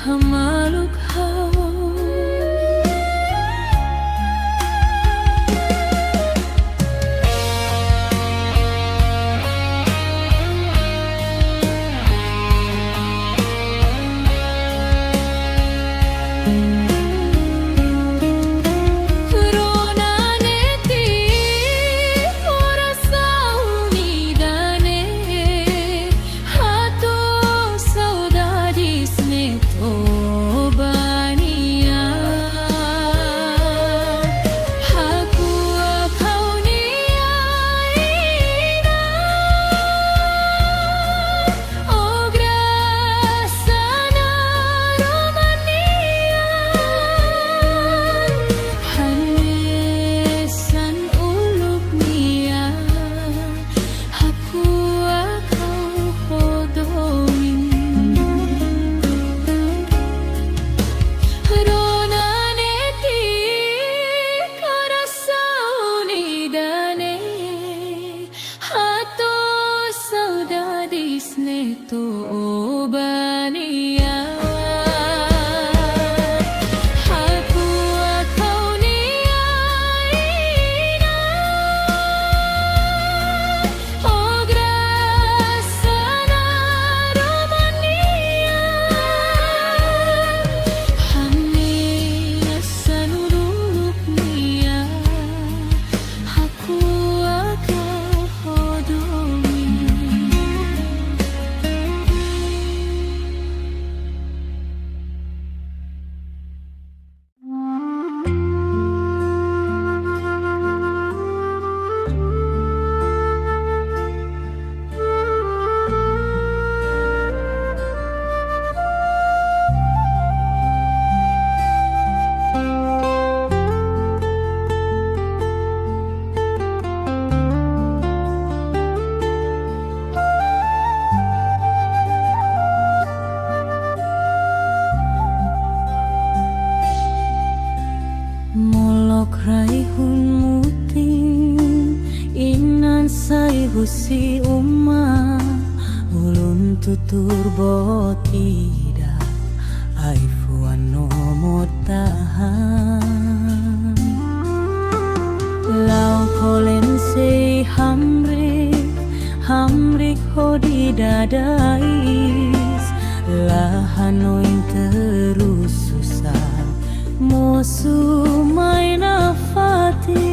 A: hamaluk hau.
B: Husi umma ulun tutur botida aifuan no motahan lau kolen se hamrik hodi dadais lahanoin terus susah mosu main afati.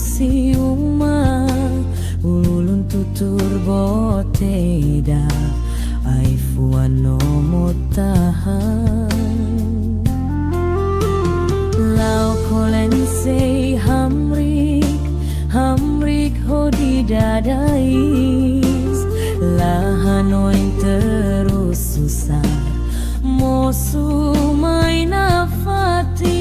A: Si uma ulun tutur boteda aifuan no motahan lau kolen se hamrik hodi dadais lahanoin terus susah mosu main afati.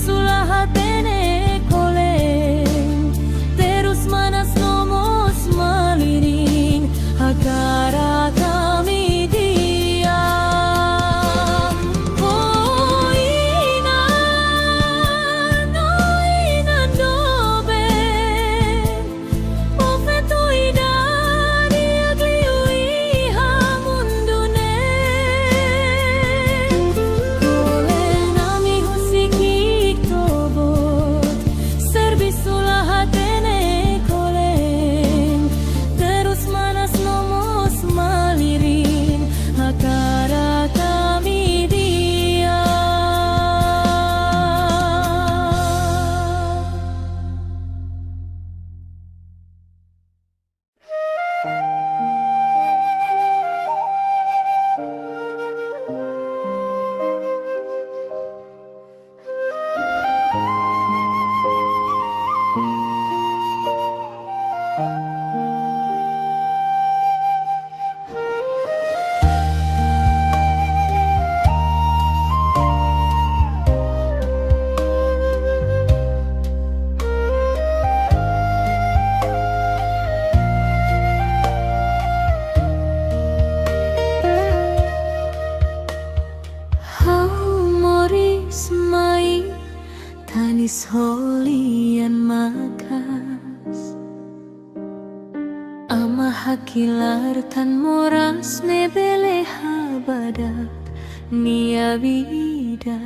A: Sulah hatene kole terus solian makas ama hakilar tan moras nebele habadat nia bida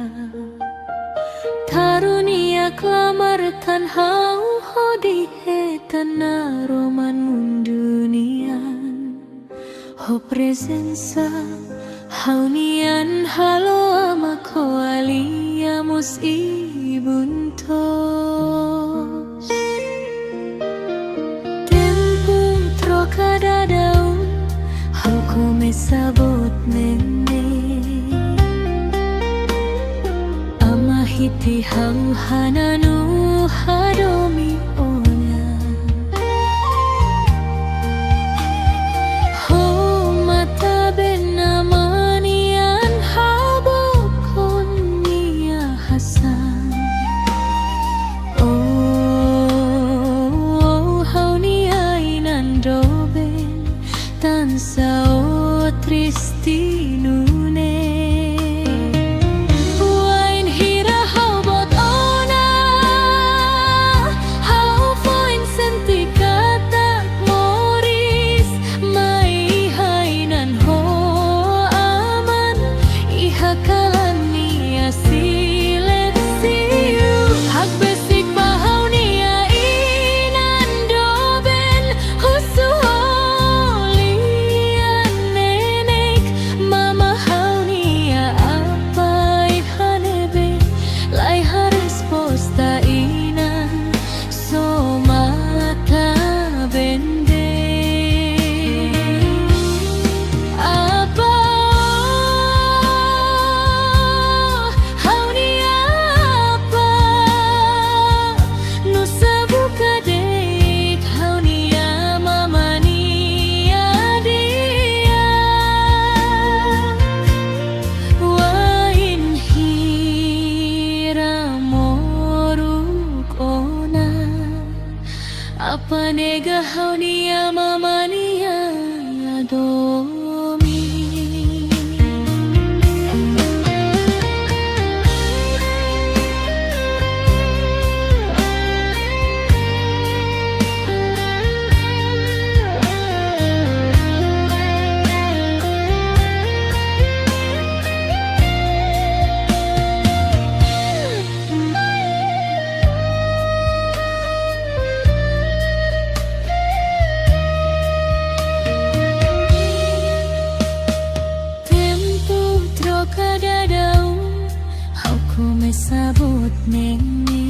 A: tarunia klamar tan hau hodi hetana roman mundunian ho presensa haunian halo ama koalia mus ibuntos tempo trocada daun hau come sabot nene ama hiti hau hananu hadomi ona ho mata benamanian habokon nia hasan oh hau nia inandoben tansa o tristi nune wain hira hau bot ona hau foin senti kata moris mai hainan ho aman ihakalan nia sileksiu hak besik bahau nia inan doben husu holian nenek mama hau nia apai hanebe lai haris posta inan somata bende apa hau nia apa nusa buka dek hau nia mama nia dia wain hira moruk ona apa nega hau nia mama nia domi tempo trocada daun hau come sabot nene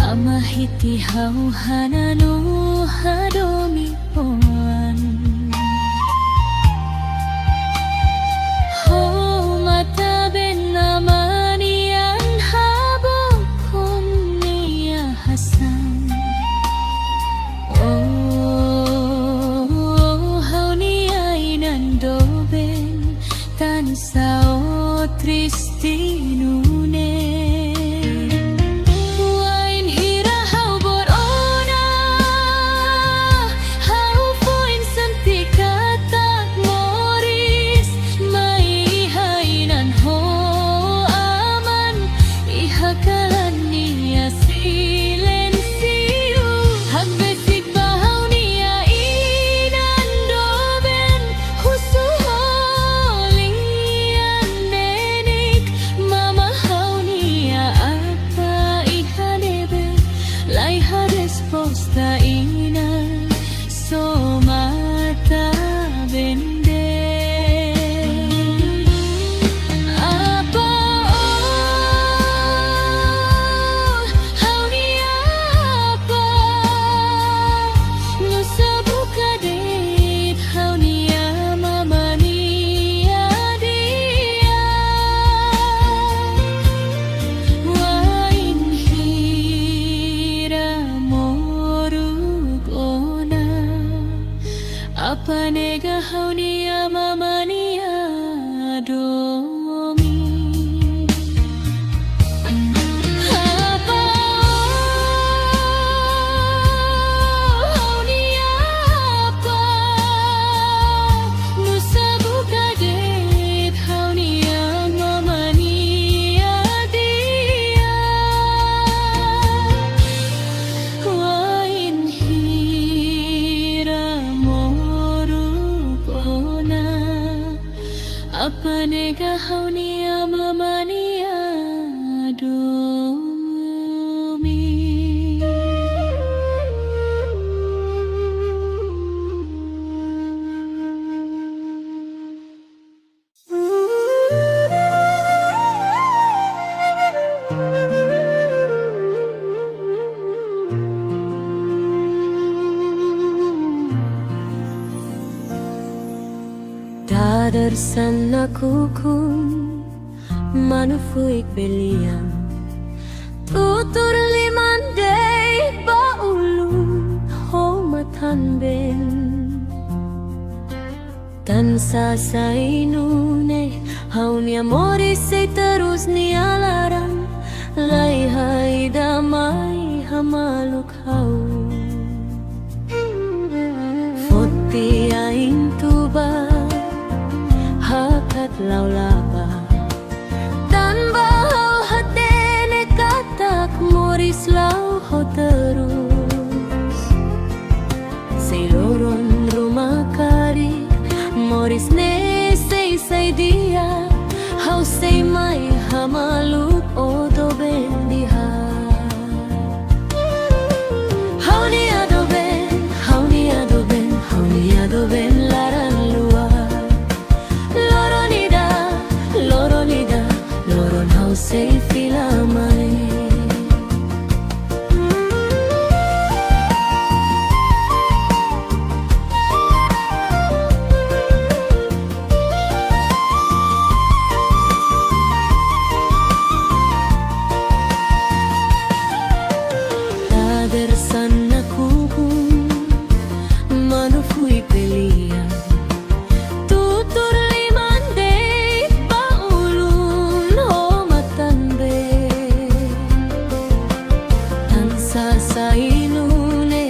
A: ama hiti hau hananu hadomi oan ho mata benamanian habokon nia hasan oh hau nia inan doben tansa o tristi nune wain hira hau bot ona hau foin senti kata moris mai hainan ho aman ihakalan nia silensiu hak besik bahau nia inan doben husu holian nenek mama hau nia apa ihadebe lai hades posta inan somata bende apa hau nia apa nusa buka dek hau nia mama nia dia wain hira moruk ona apa nega hau nia mama nia domi apa hau nia apa nusa buka dek hau nia mama nia dia sana kukung manufuik belian tutur limandai baulun homatan ben tansa sainune hauni amori sei terus nialaran lai hai damai hamaluk hau foti ain tuba hakat laulaba dan bahau hatene katak moris lau ho terus seiloron rumah kari moris ne sei dia hau sei mai hamaluk odo bendiha hau ni ado ben hau ni ado ben hau ni ado ben laran luar loronida loron hau sei filamai sana kukung manufui pelian tutur limandai baulun homatan be tansa sainune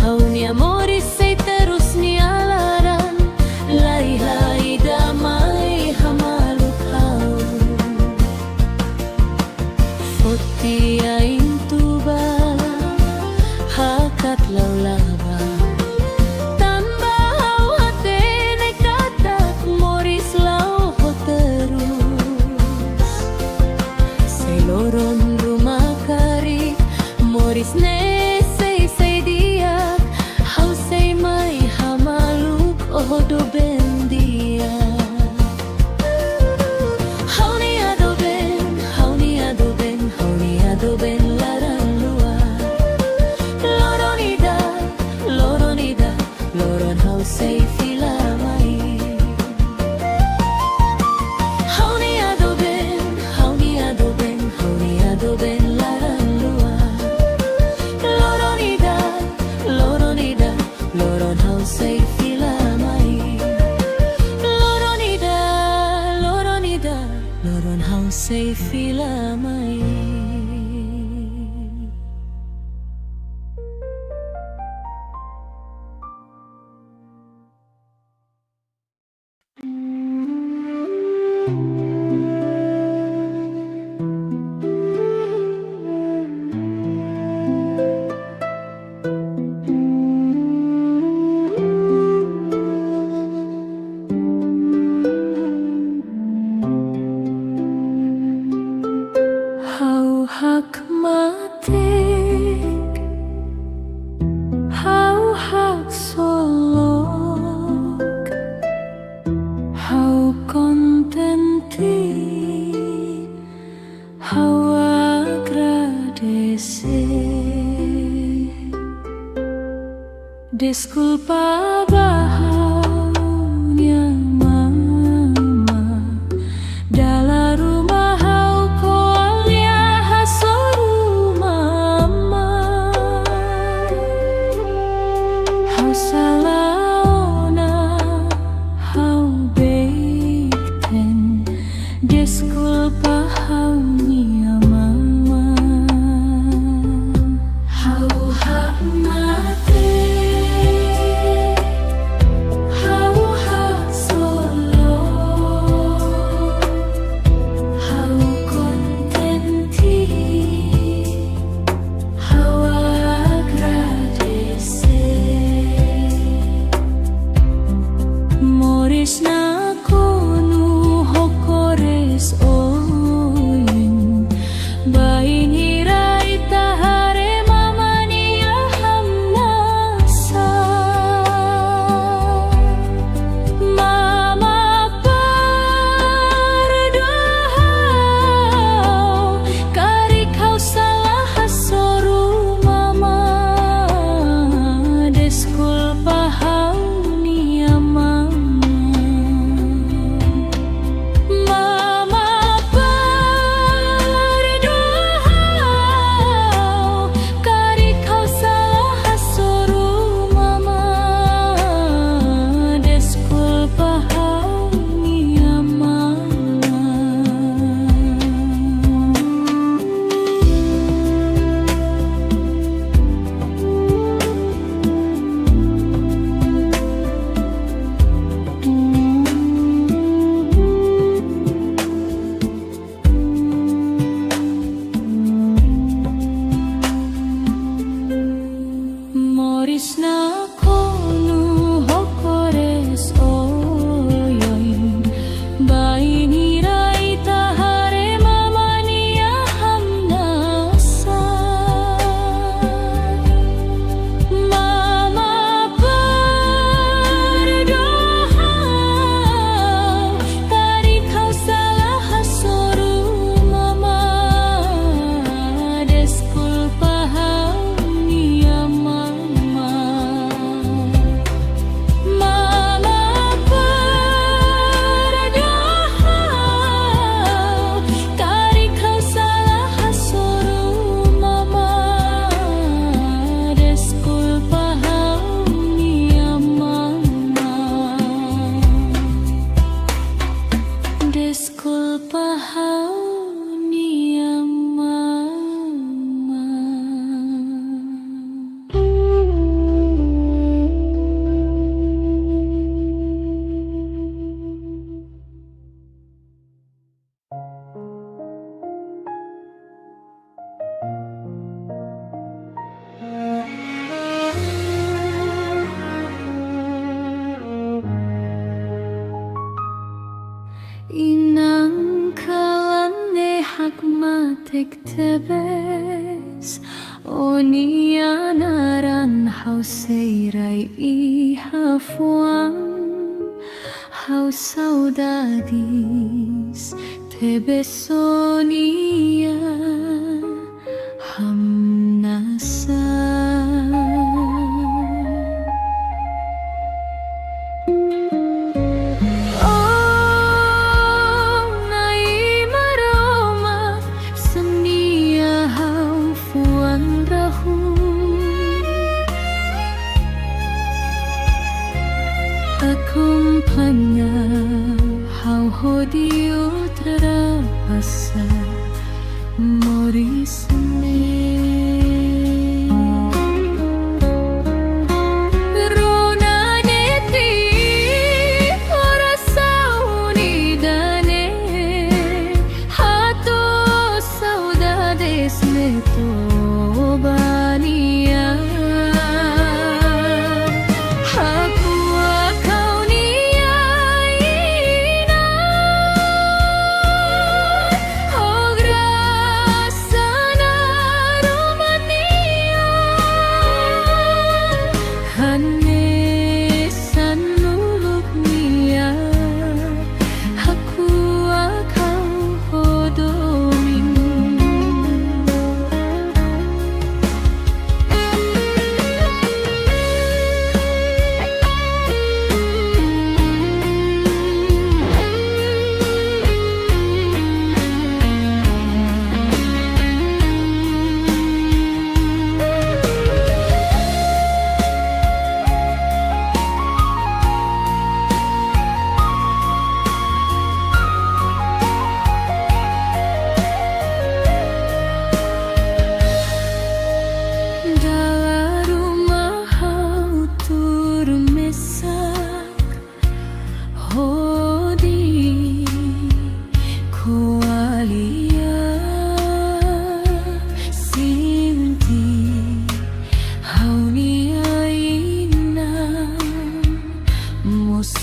A: hauni amori sei terus nialaran lai hai damai hamaluk hau foti ain tuba hakat laulaba tambah hatene katak moris lau ho terus seloron rumah kari moris ne sei dia hau sei mai hamaluk odo bendia hau ni ado ben hau ni ado ben hau ni ado ben laran loron hau sei filamai hau ni ado ben hau ni ado ben hau ni ado ben laran luar loronida loron hau sei filamai loronida loron hau sei filamai hak matik hau hak solok hau kontenti hau agradece disculpa bahaunya mama dalam rumah hau kolia hasoru mama hau salaona hau beikten disculpa haunya mama hau hak mate tebes onianaran hauseirai ihafuan hau saudades tebesonia hamnasa. Oh, nai maroma senia hau fuan rahu acompaña hau hodio terasa morisne.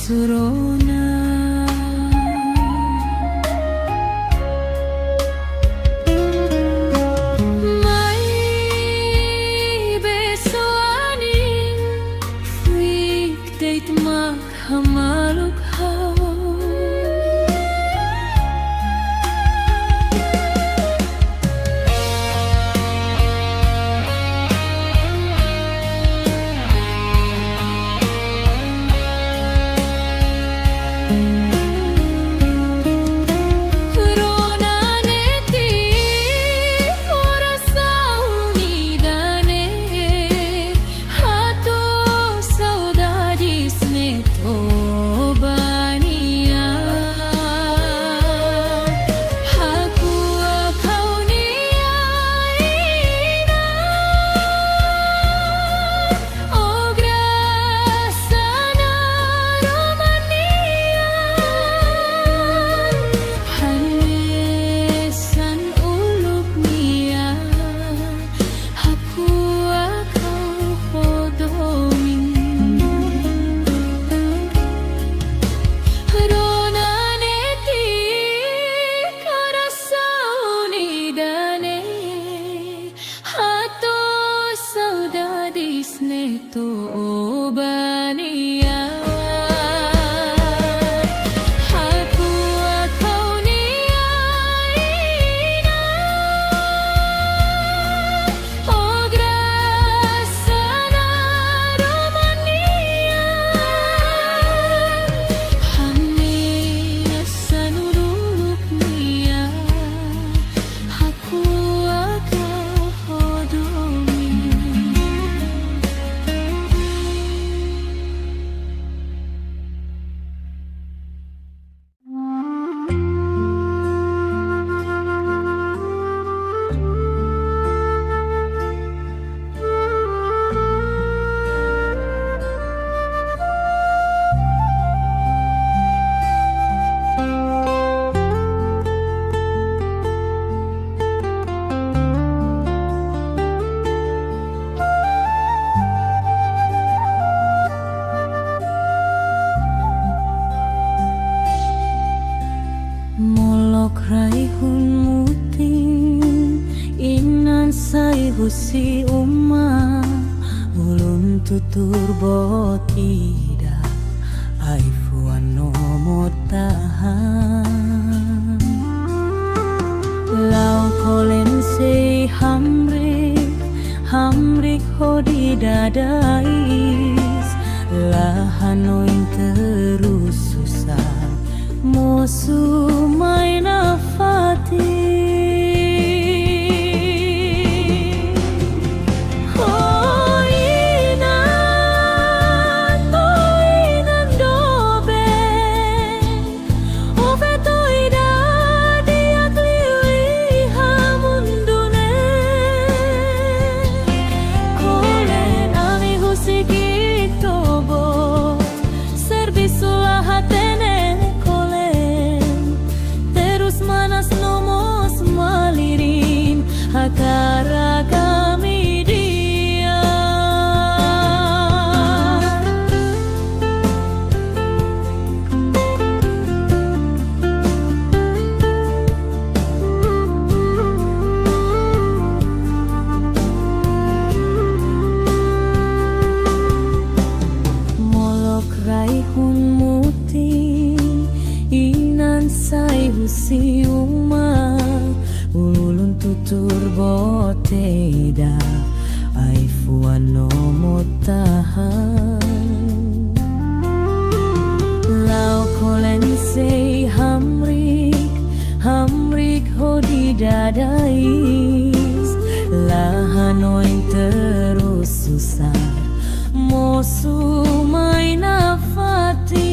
A: Surona mai beso aning freak date mak hamaluk hau Neto obania aku kau niaina oh grasana romania hamina sanuluk nia aku kau hodomi
B: sai husi uma ulun tutur botida aifuan nomo tahan lau kolen sei hamrik hodi dadais lahanoin terus susah mosu main afati si uma ulun tutur boteda aifuan nomo tahan lau kolen sei hamrik hodi dadais lahanoin terus susah mosu main afati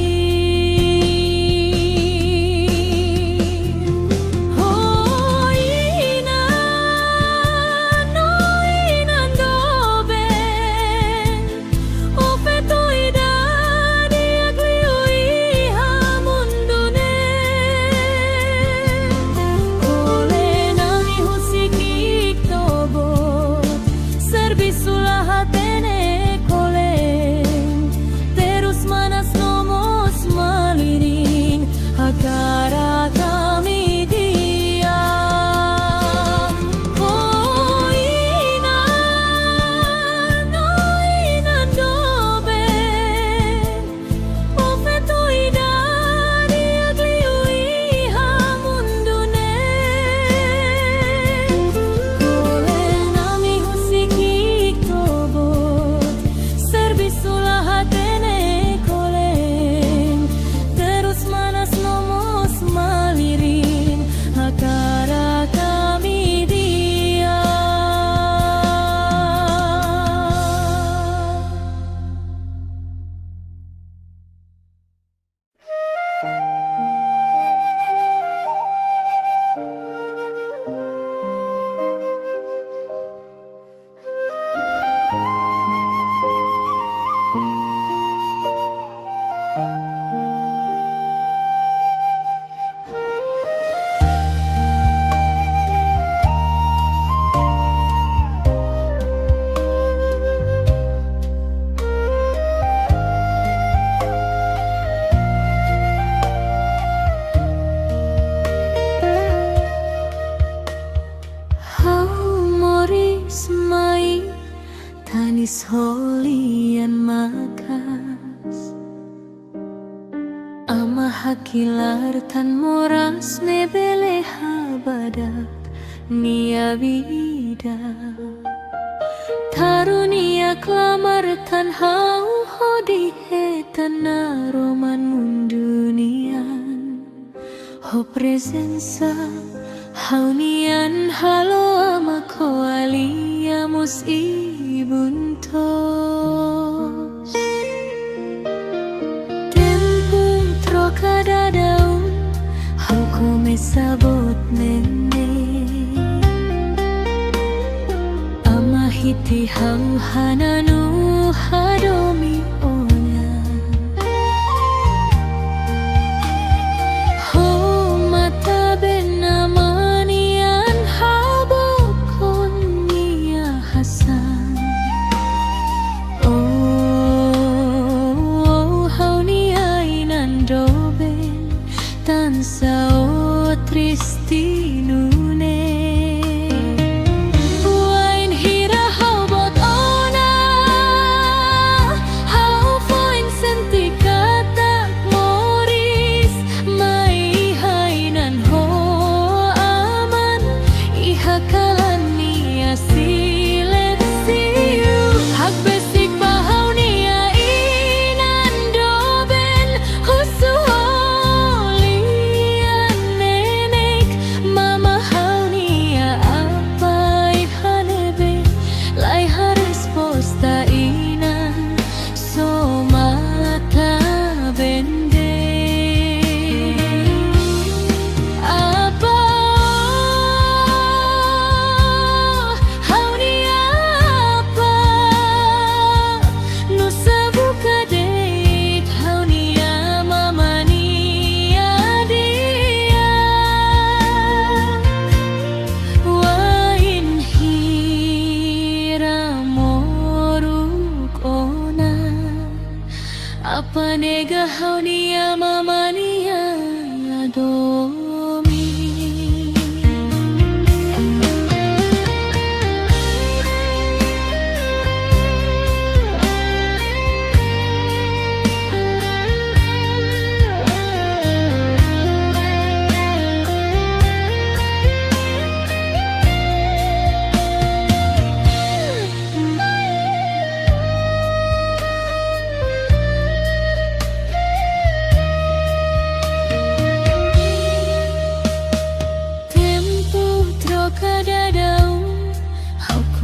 B: tanis holian makas ama hakilar tan moras nebele habadat nia vida tarunia klamar tan hau hodi hetana roman mundunian ho presensa haunian halo ama koaliamos ibuntos tempung trocada daun hau come sabot nene ama hiti hau hananu hadomi onya ho mata benamanian habokon nia hasan sao tristinune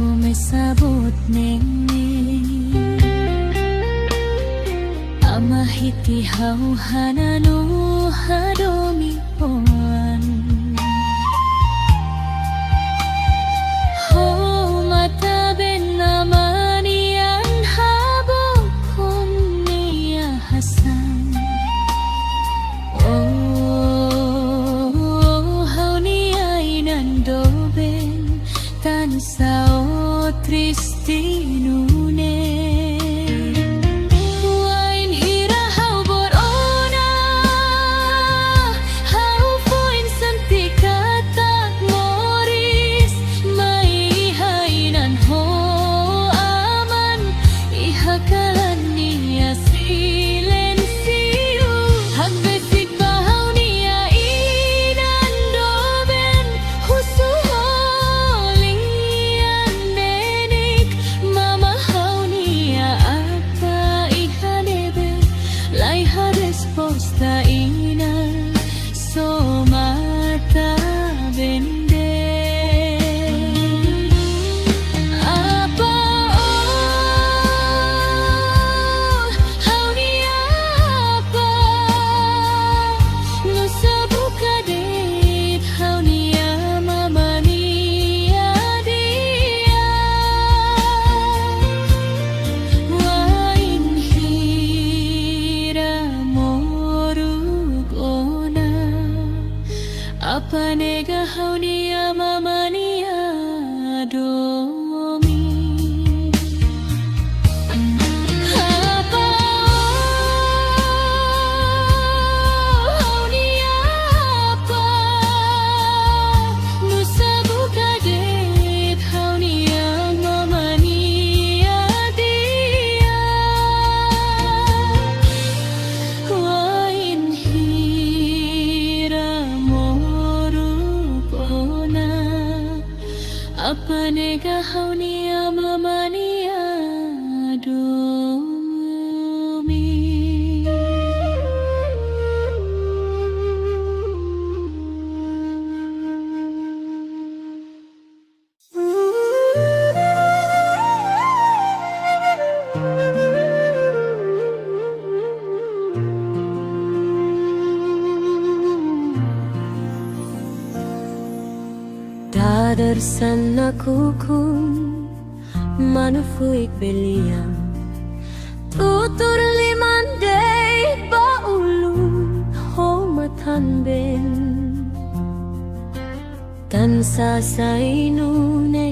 B: ko mesabot nengning amahiti hauhanano hadomi oan ho mataben naman iyan habokon niya hasan hau niya inandoben tan sao tristinune wain hira hau borona hau foin santikata moris mai hainan ho aman ihakalan niya silencio hagbesit bahau niya inandoben husuholing resposta ina somata bende apa hau ni apa no sabuka dit hau ni mama ni dia wain hira apa nega hau niya mama niya domi apa hau niya apa nusa buka dit hau niya mama niya dia wain hira apa nega hau niya mama niya domi Dadarsan aku manufuik belian tutur limandai baulun homatan ben tan sasainune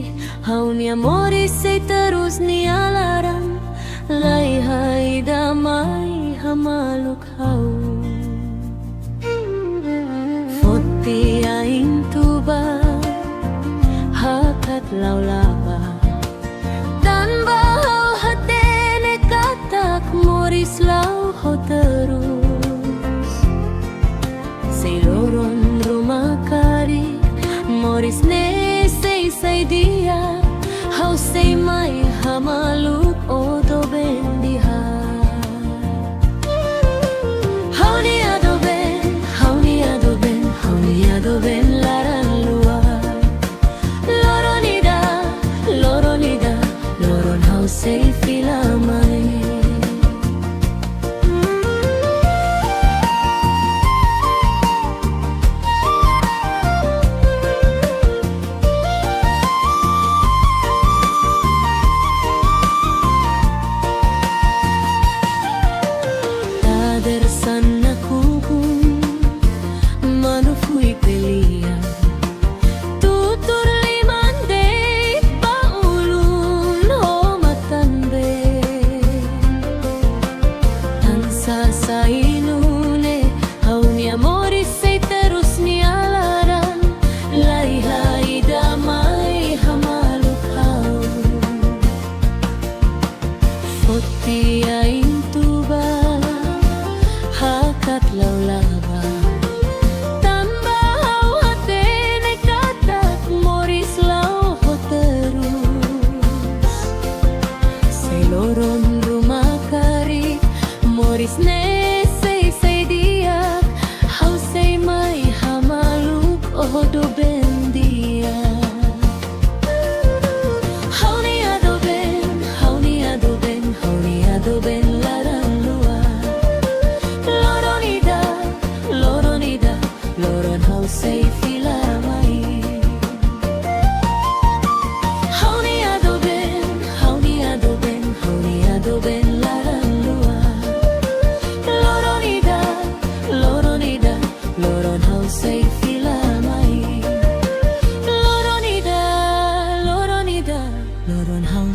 B: hau ni amore se terus ni alarang lai hai damai hamaluk hau fotpi aing tuba hakat laulaba dan bahau hatene katak moris lau ho terus seiloron rumah kari moris ne sei dia hau sei mai hamaluk odo bendiha hau ni adoben hau ni adoben hau ni adoben laran loron hau sei filamai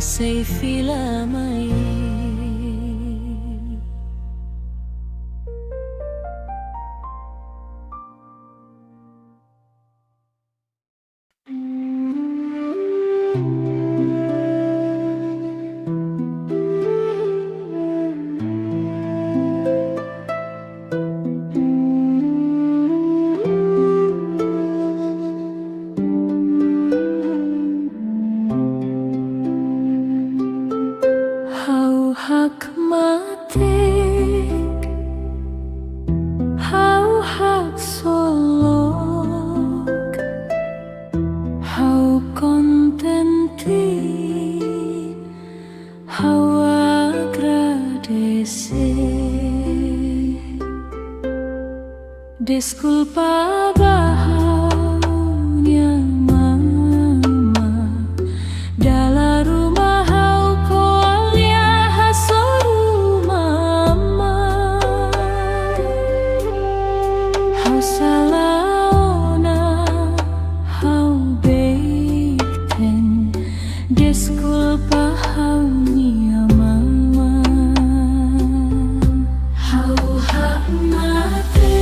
A: say fila mai Disculpa bahagia mama dalam rumah kau alia hasoru mama hau salaona hau beiten disculpa hau nia mama hau hak mati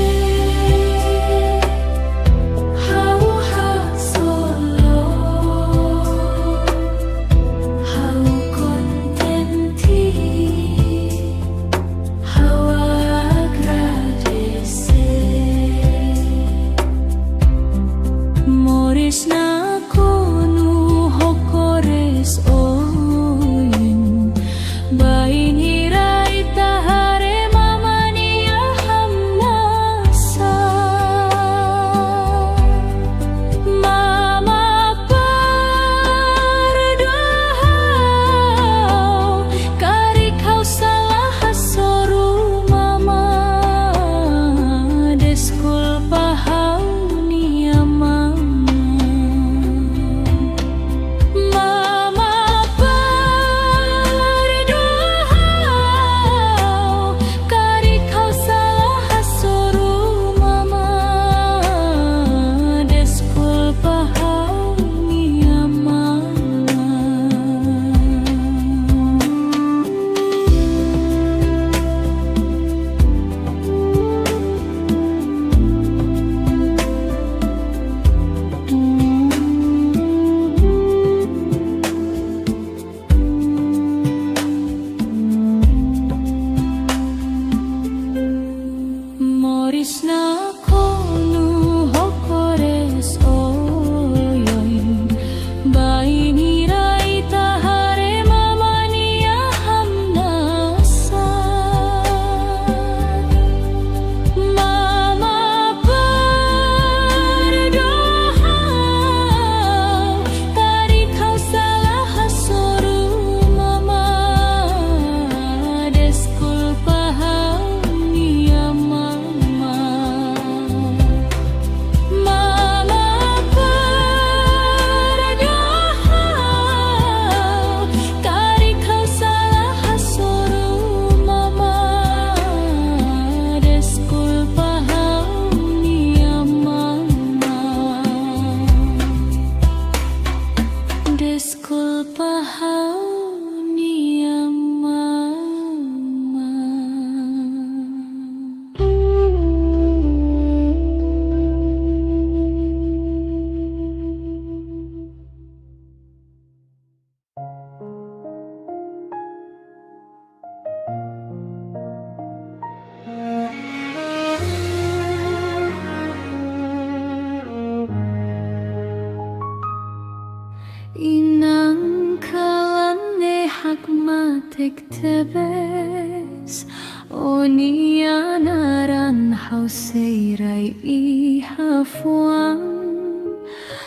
A: Inang kalane hakmatek tebes Onia naran hau seirai iha fuang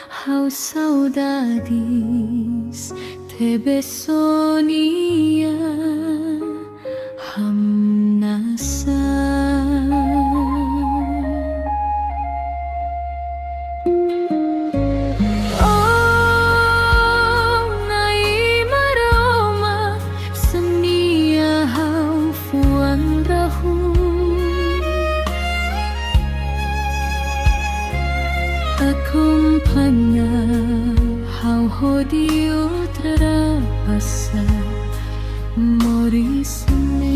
A: Hau saudadis tebes Onia hamnasa Akumpana hau hodiu terang passa morisne.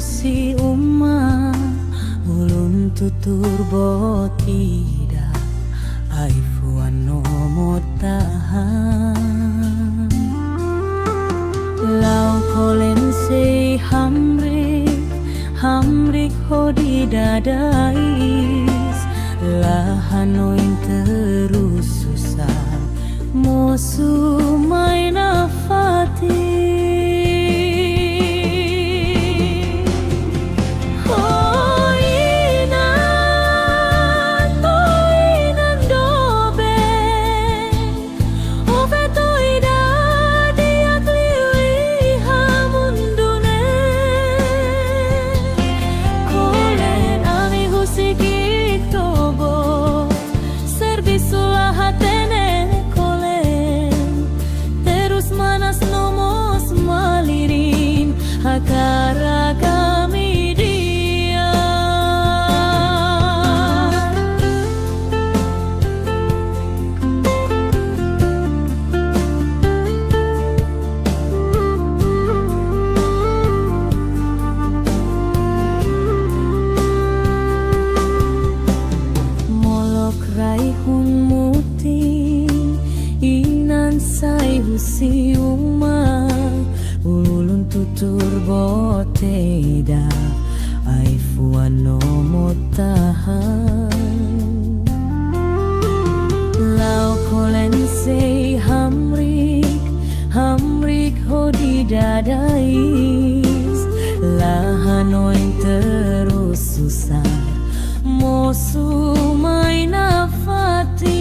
B: Si uma ulun tutur botida aifuan no motahan lau kolen se hamrik hodi dadais lahanoin terus susah mosu main afati.
A: akara kami dia. Molok rai hun muti inan sai husi uma ululun tutur boteda ai fuano motahan lau kolen sei hamrik hodi dadais lahanoin terus susah mosu mai nafati.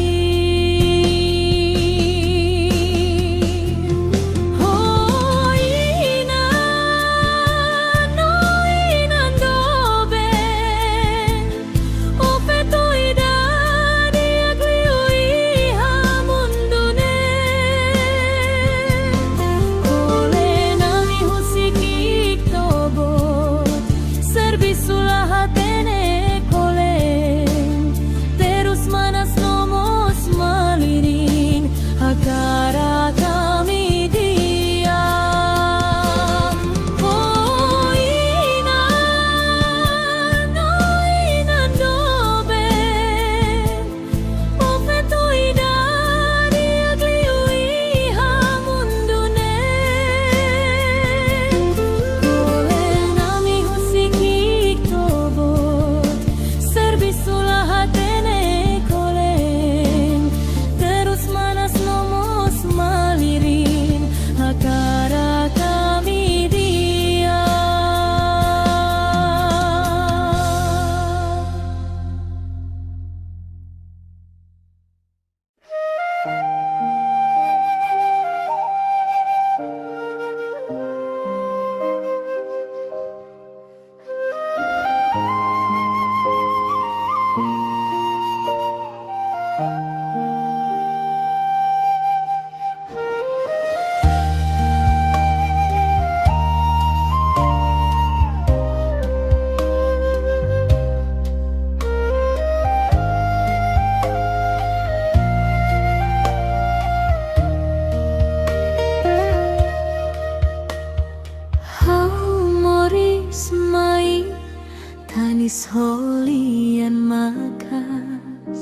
A: Tanis holian makas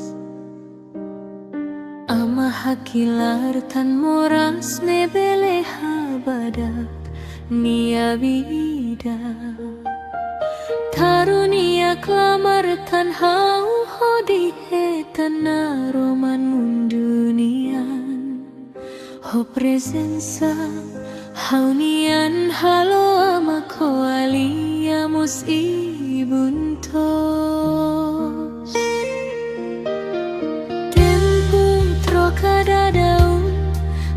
A: ama hakilar tan moras nebele habadak nia vida tarunia klamar tan hau hodi hetan naroman mundunian ho presensa haunian halo ama koaliamus ibuntos tempung trocada daun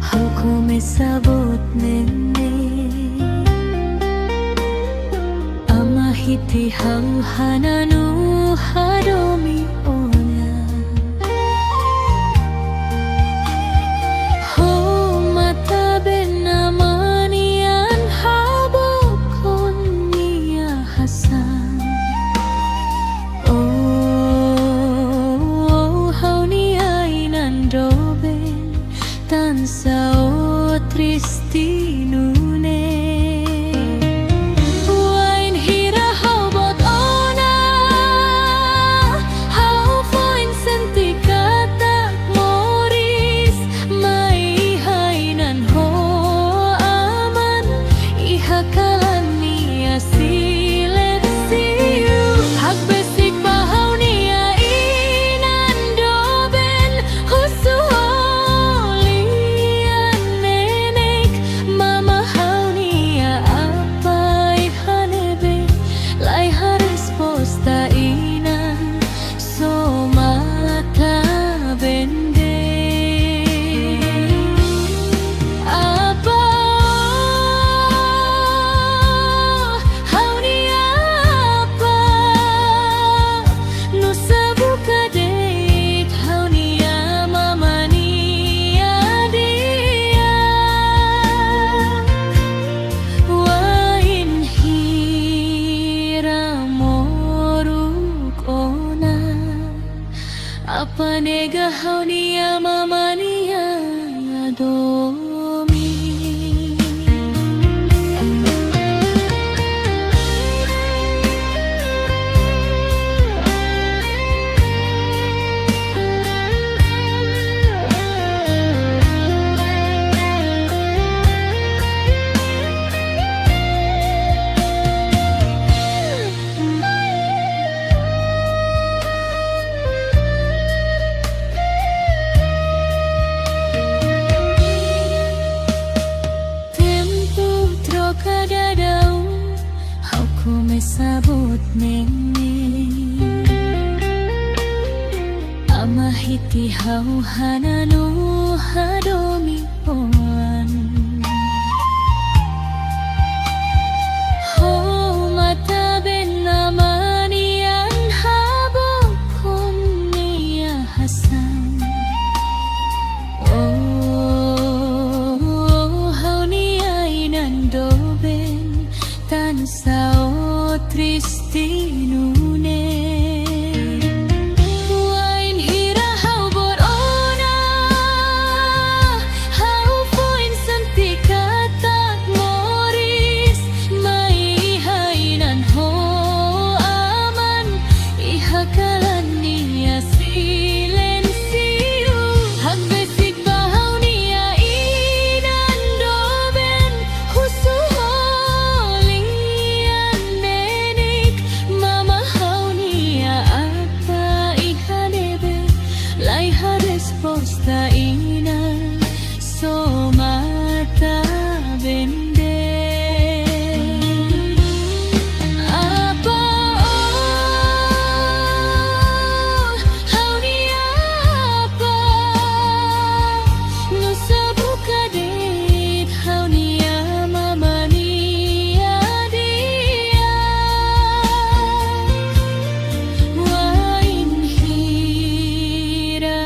A: hau come sabot nene ama hiti hau hananu hadomi ona ho mata benamanian habokon nia hasan sao tristinune wain hira hau bot ona hau foin senti kata moris mai hainan ho aman ihakalan nia sileksiu hak besik bahau nia inan doben husu Mama
B: haunia mamania domi. Sabot nengni amahiti hauhanano hadomi oan ho mata ben namanian habokon niya hasan hauniya inandoben tan sao Tristinune Wain hira hau borona Hau foin santikata moris Mai hainan ho aman Ihakalan niya silencio Hagbesik bahau niya inan doben Husuho resposta ina somata bende apa haunia apa no sabuka det haunia mamania dia wain hira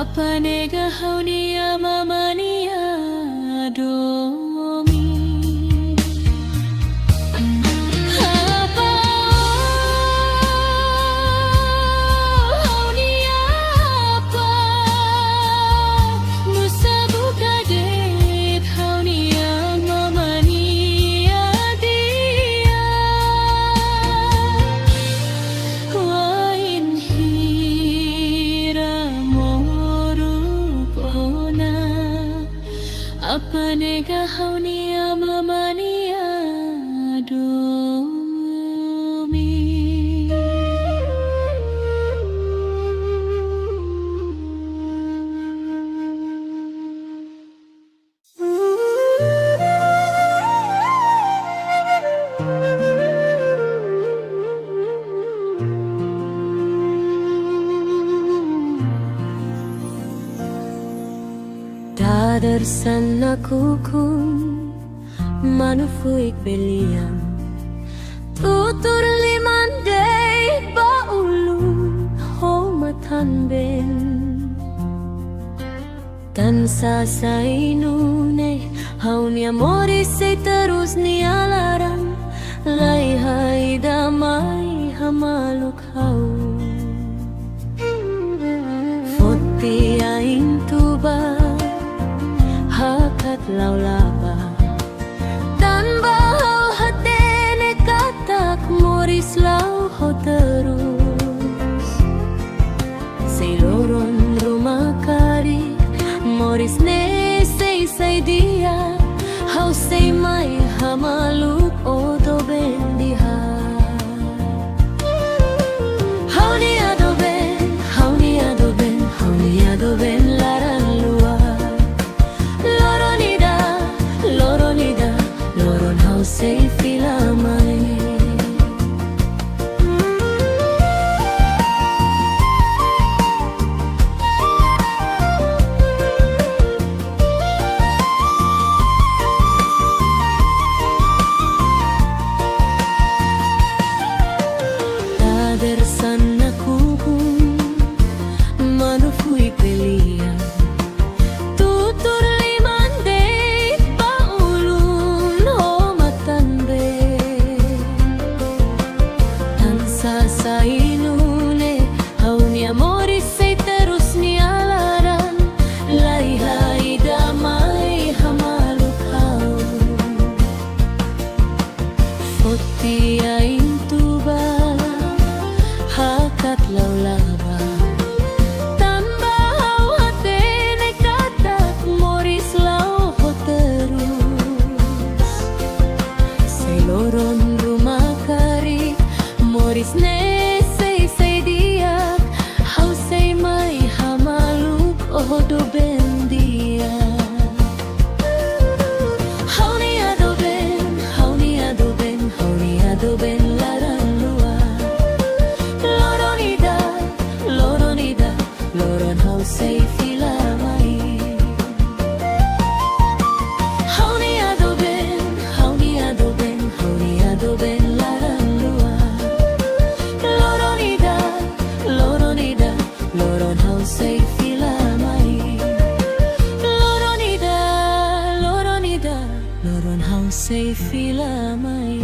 B: apa nega haunia mamania domi apa haunia apa nusa buka det haunia mamania dia wain hira apa nega haunia mamania domi. Dadarsan nakukun manufuik belian tutur limandai baulun homatan ben tansa sainune haunia mori se terus nialaran lai hai damai hamaluk hau foti ain tuba hakat laulaba dan bahau hatene katak moris lau ho terus seiloron rumah kari moris ne sei dia hau sei mai hamaluk odo bendiha haunia doben haunia doben haunia doben laran luar Loron hau sei filamai
A: adoben dia. Hauni adoben larang lua. Loronida, loron hau say filamai. Hauni adoben larang lua. Loronida, loron hau say filamai. Loronida, loron hau say filamai.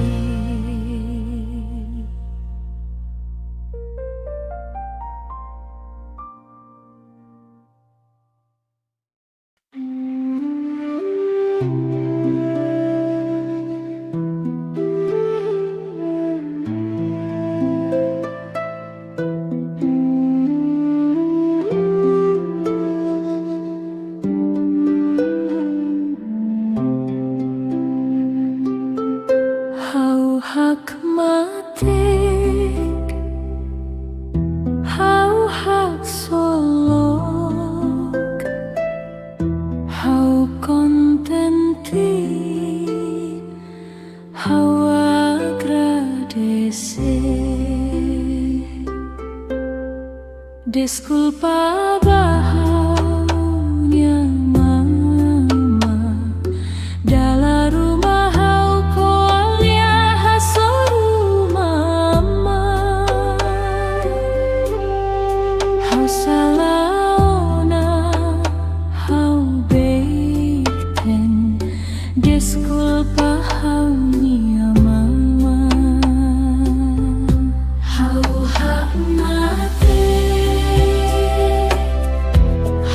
A: Hau hak matik, hau hak solok, hau kontenti, hau agradece. Disculpa bahaunya mama dalam rumah hau koalnya hasoru mama. Hau salaona hau beiten. Disculpa haunya mama. Hau hak mati,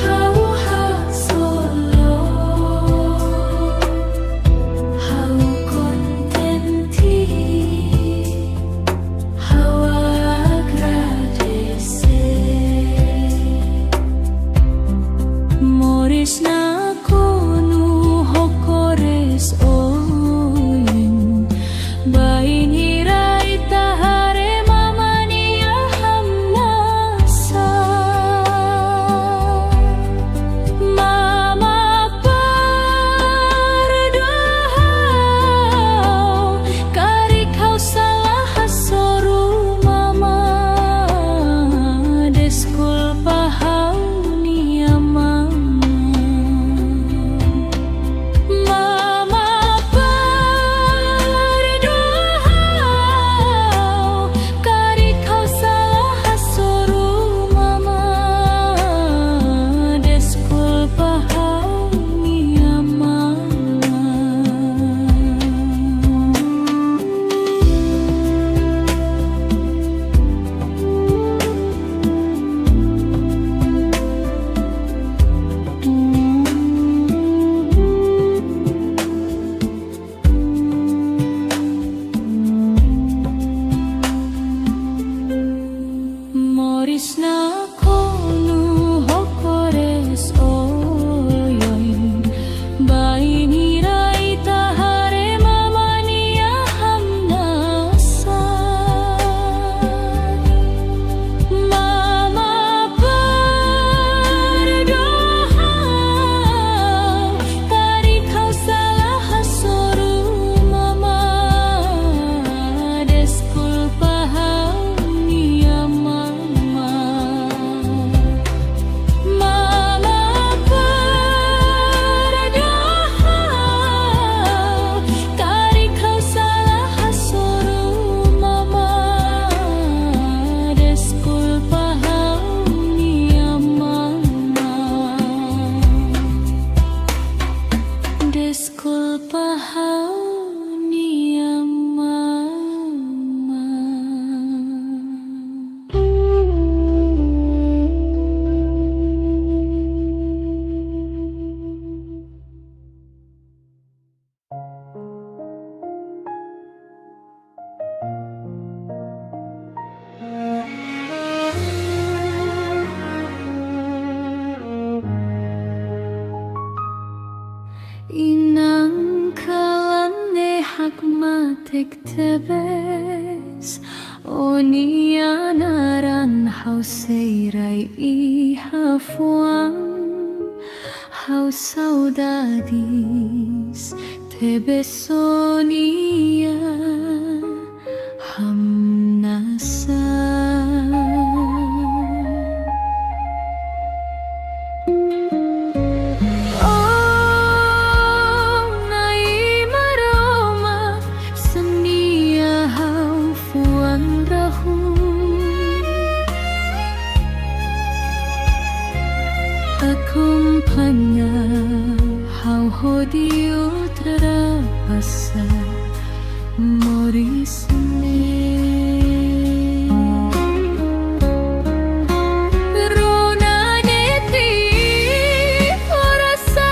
A: hau hak solo, hau kontenti, hau agradece. Moris na konu hokores oyen bain hirai tahare mamani ahamnasa. Mama perdohau kari kau salah hasoru mama. Disculpa haunia mama. Mama perdohau kari kau salah hasoru mama. Disculpa haunia mama. Moris na konu hokores oyoin bain hirai tahare mamani ahamnasa. Mama perdohau kari kau salah hasoru mama. Disculpa haunia mama. Mama perdohau kari kau salah hasoru mama. Disculpa haunia mama. Disculpa haunia mama. Inang kalane hak matik tebes onianaran hauseirai ihafuan. How saudades te besonia hamnasa. Oh, nai maroma senia hau fuan rahu. Acompaña how hodio trapasa morisne. Rona neti forasa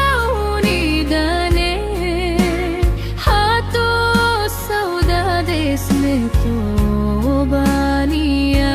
A: unidane hato saudades me tobania.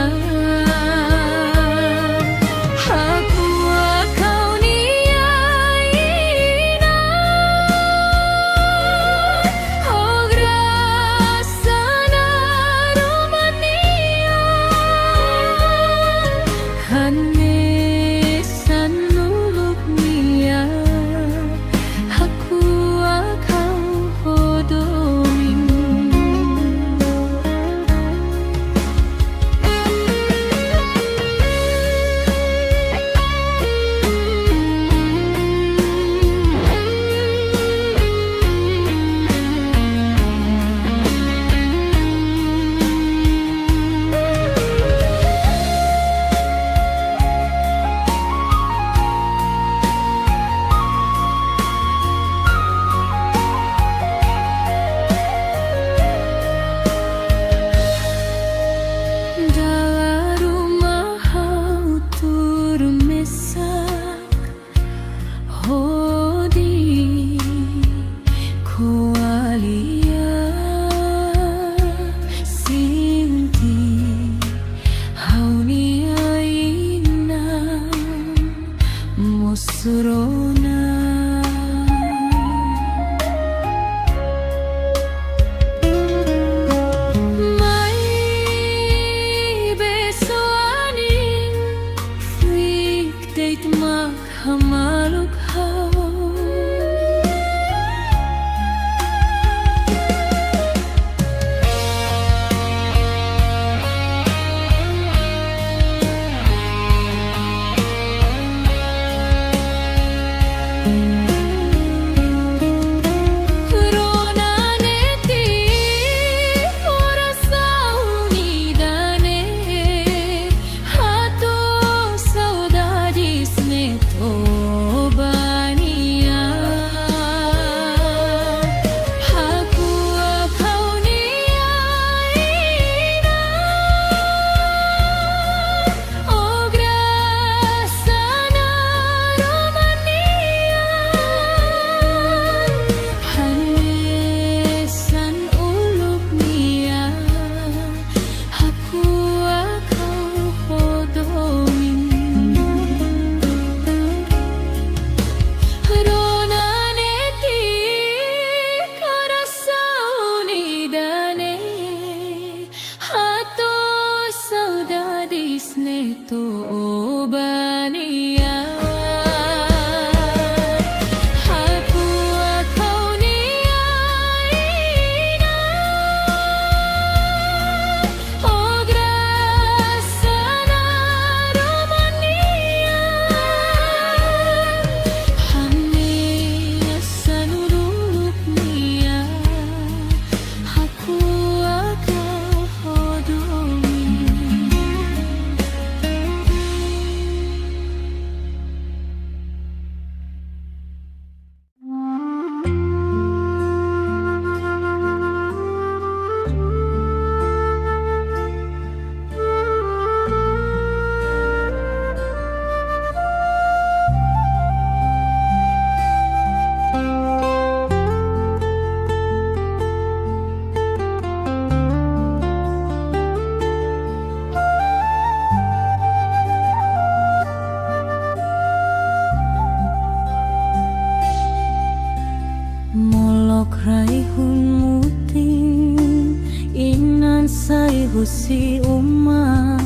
B: Husi uma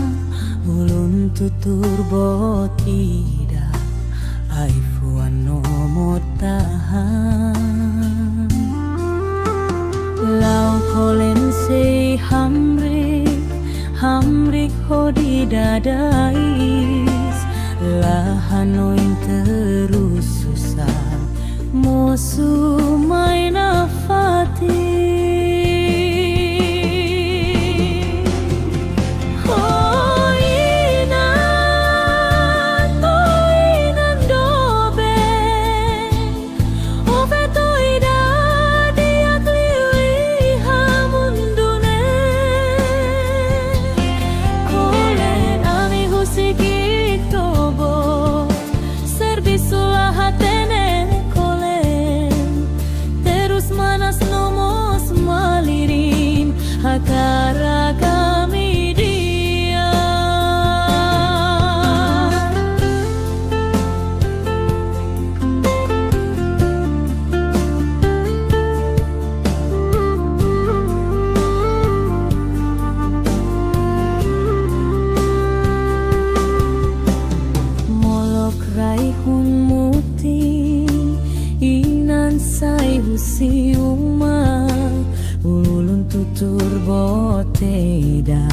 B: ulun tutur botida aifuan no
A: hodi dadais lahanoin terus susah musuh main afati. Hakara kami dia molok raihun muti inan sai husi ululun tutur boteda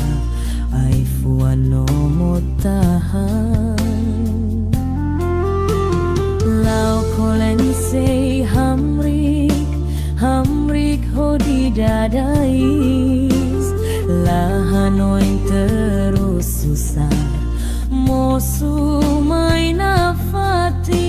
A: ai fuano motahan lau kolen sei hamrik hodi dadais lahanoin terus susah mosu main afati.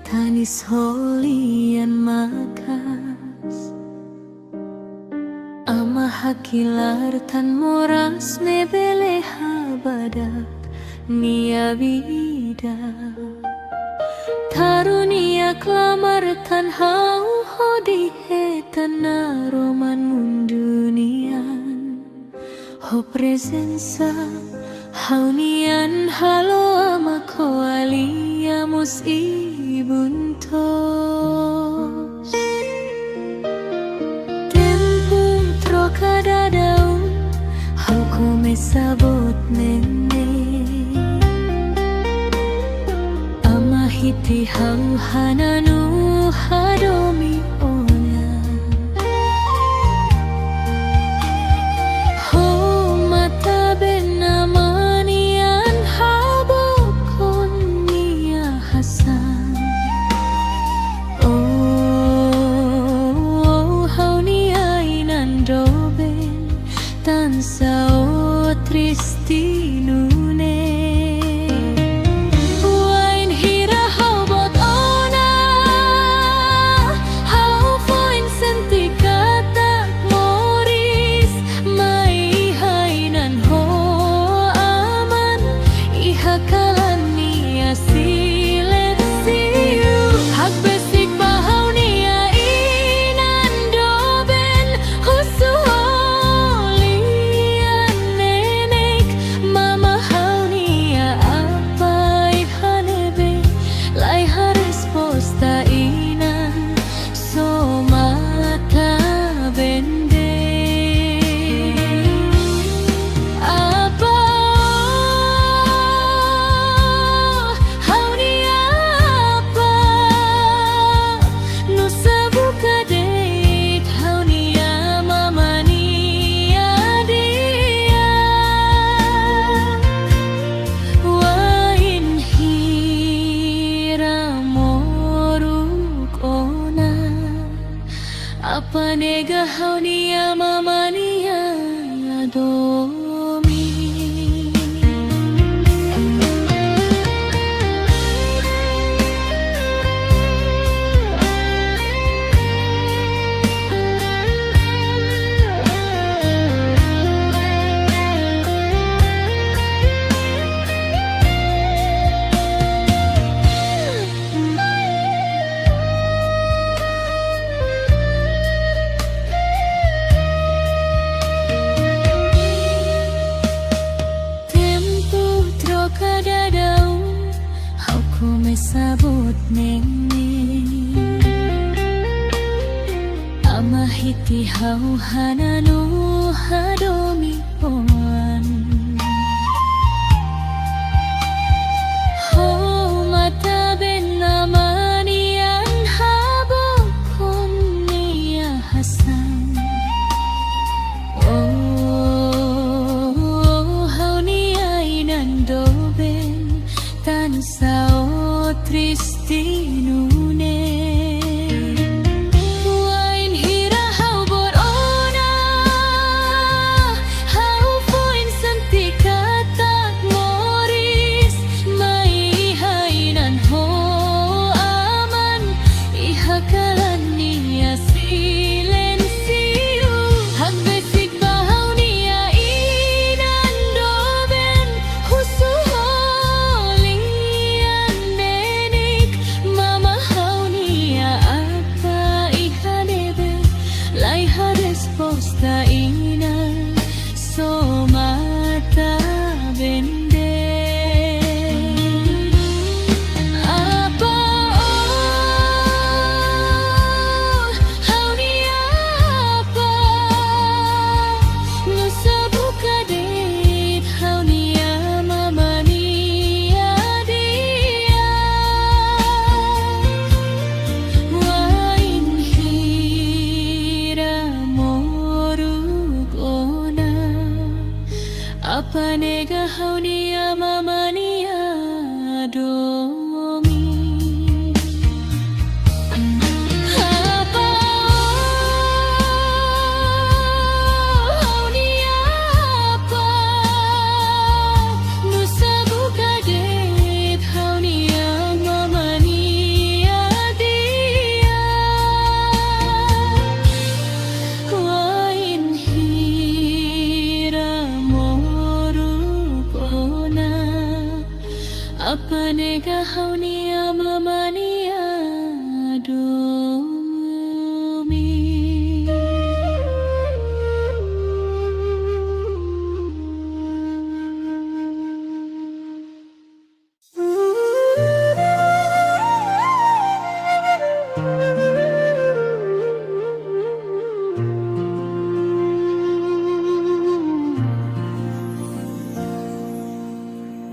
A: Tanis holian makas ama hakilar tan moras nebele habadak nia vida tarunia klamar tan hau hodi hetana roman mundunian ho presensa haunian halo ama koaliamus ibuntos tempung trocada daun hau come sabot nene ama hiti hau hananu hadomi ona ho mata benamanian habokon nia hasan sao tristinune wain hira hau bot ona hau
B: nengning amahiti hauhananu hadomi poan ho mata ben namanian habokon niya hasan sao tristinune wain hira hau borona hau foin sentikatak moris mai hainan ho aman ihakalan niya silencio hagbesik bahau niya inan doben husuho posta ina so mata bende apa hau ni apa nusa buka det hau ni mama ni dia wain hira apa nega haunia mamania domi apa haunia apa nusa buka det haunia mamania dia wain hira apa nega haunia mamania domi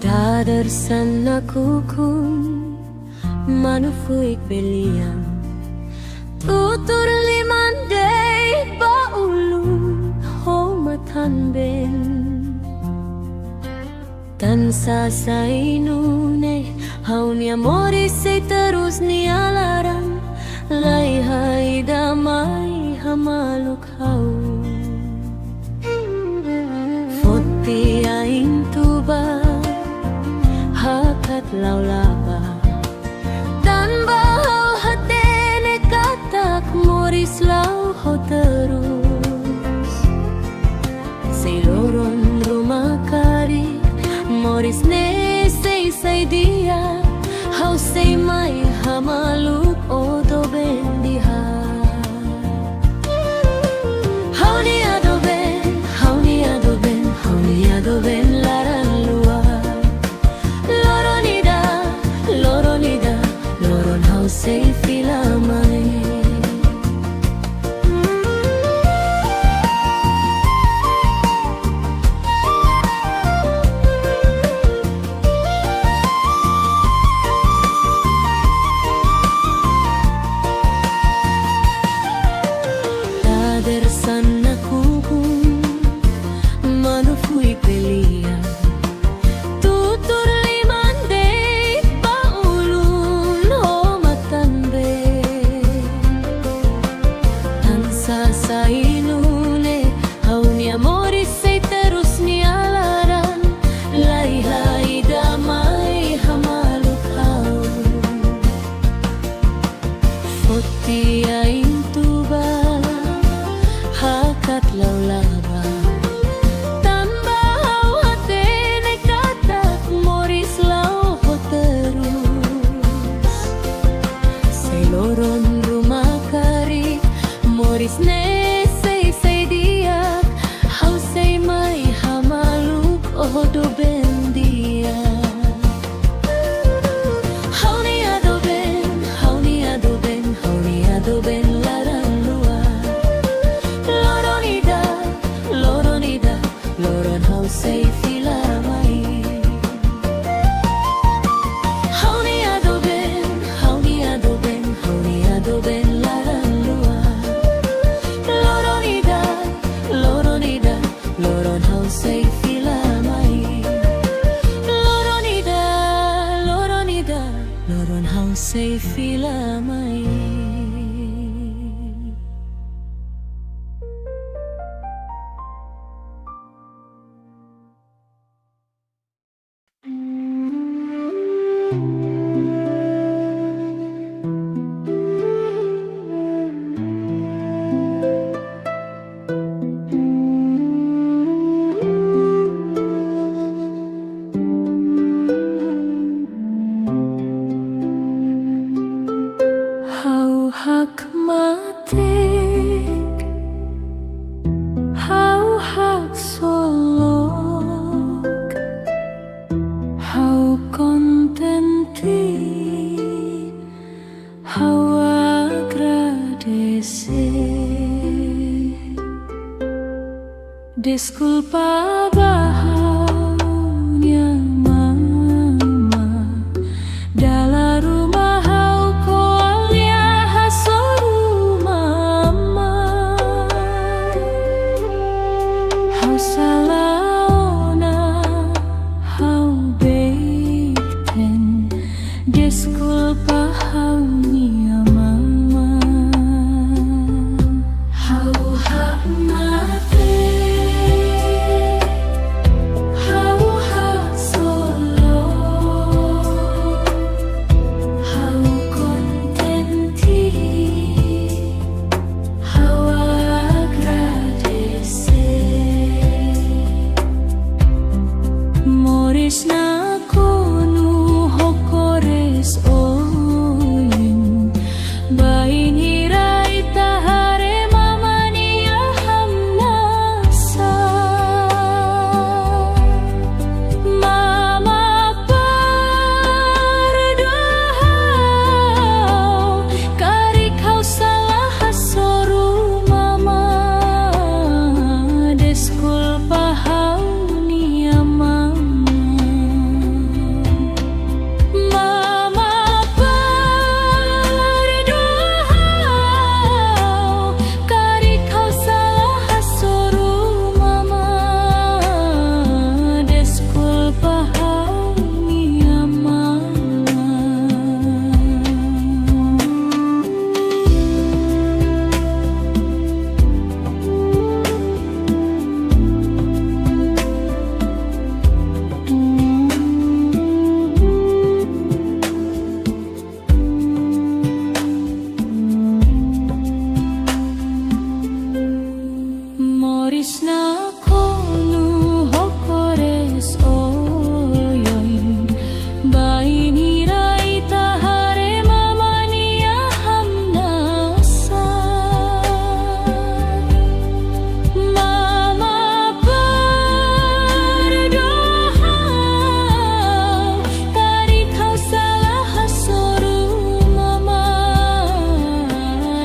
B: Dadar sana kukum manufuik belian tutur limandai baulun homatan ben tansa sainune haunia mori se terus ni alaran lai hai damai hamaluk hau foti ain tuba hakat laulaba dan bahau hatene katak moris lau ho terus seloron rumah kari moris ne sei dia hau sei mai hamaluk odo bendiha hau ni adoben hau ni adoben hau ni adoben laran lua loron hau sei filamai dader sana kukum manufui pelia tutur sainune haunia moris sei terus ni alaran lai hai damai hamaluk hau foti ain tuba hakat laulaba tamba hau hatene katak moris lau ho terus seloron rumah kari moris ne sei dia hau sei mai hamaluk odo bendia hau ni adoben
A: hagsolok, hau kontenti, hau agradecer. Desculpa bahagia mama dalam rumah hau koalia hasoru mama. Hau salaona hau beikten. Desculpa hau nia mama. Hau hak mate. Na konu hokores oyin bain hirai tahare mamani ahamnasa mama pardohau kari kau salah hasoru mama. Desculpa hau nia mama. Na konu hokores oyoin bain hirai tahare mamani ahamnasa mama pardohau kari kau salah hasoru mama.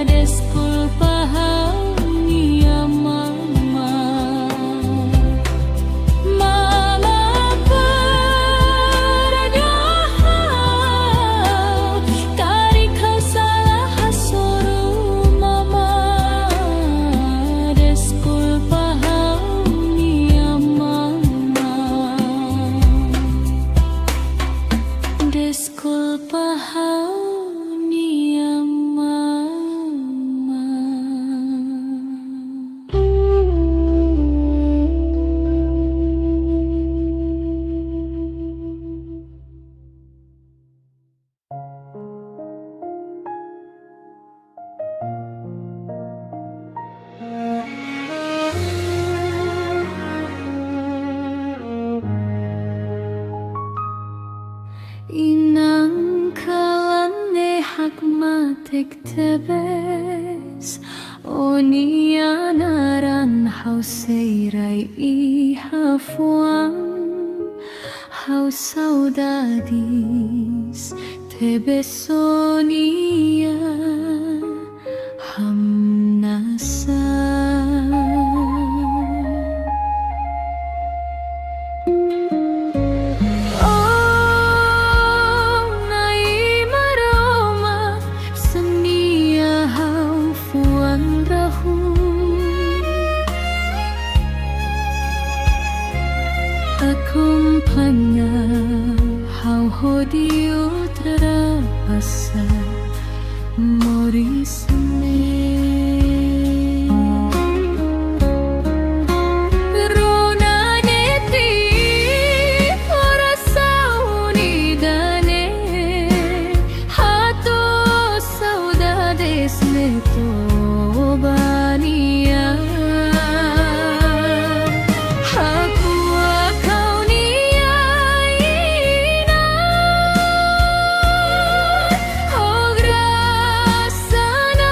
A: Desculpa hau nia mama. Desculpa hau nia mama. Inang kalane hakmatek tebes onia naran hau seirai I hafuan hau saudades tebes onia hamnasa. Acompaña hau hodio terasa morisme.
B: Sana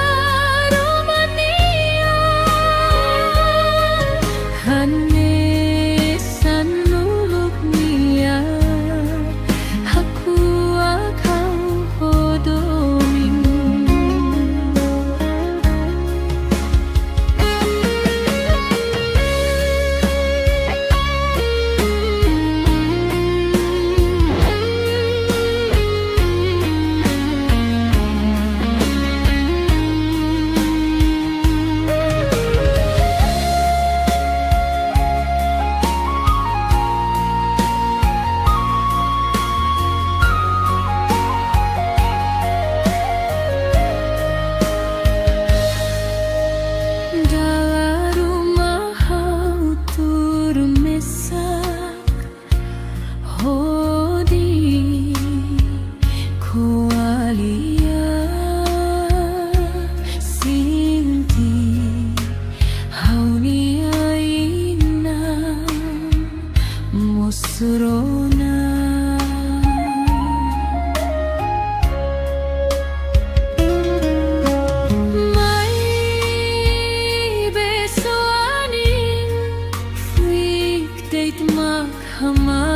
A: hama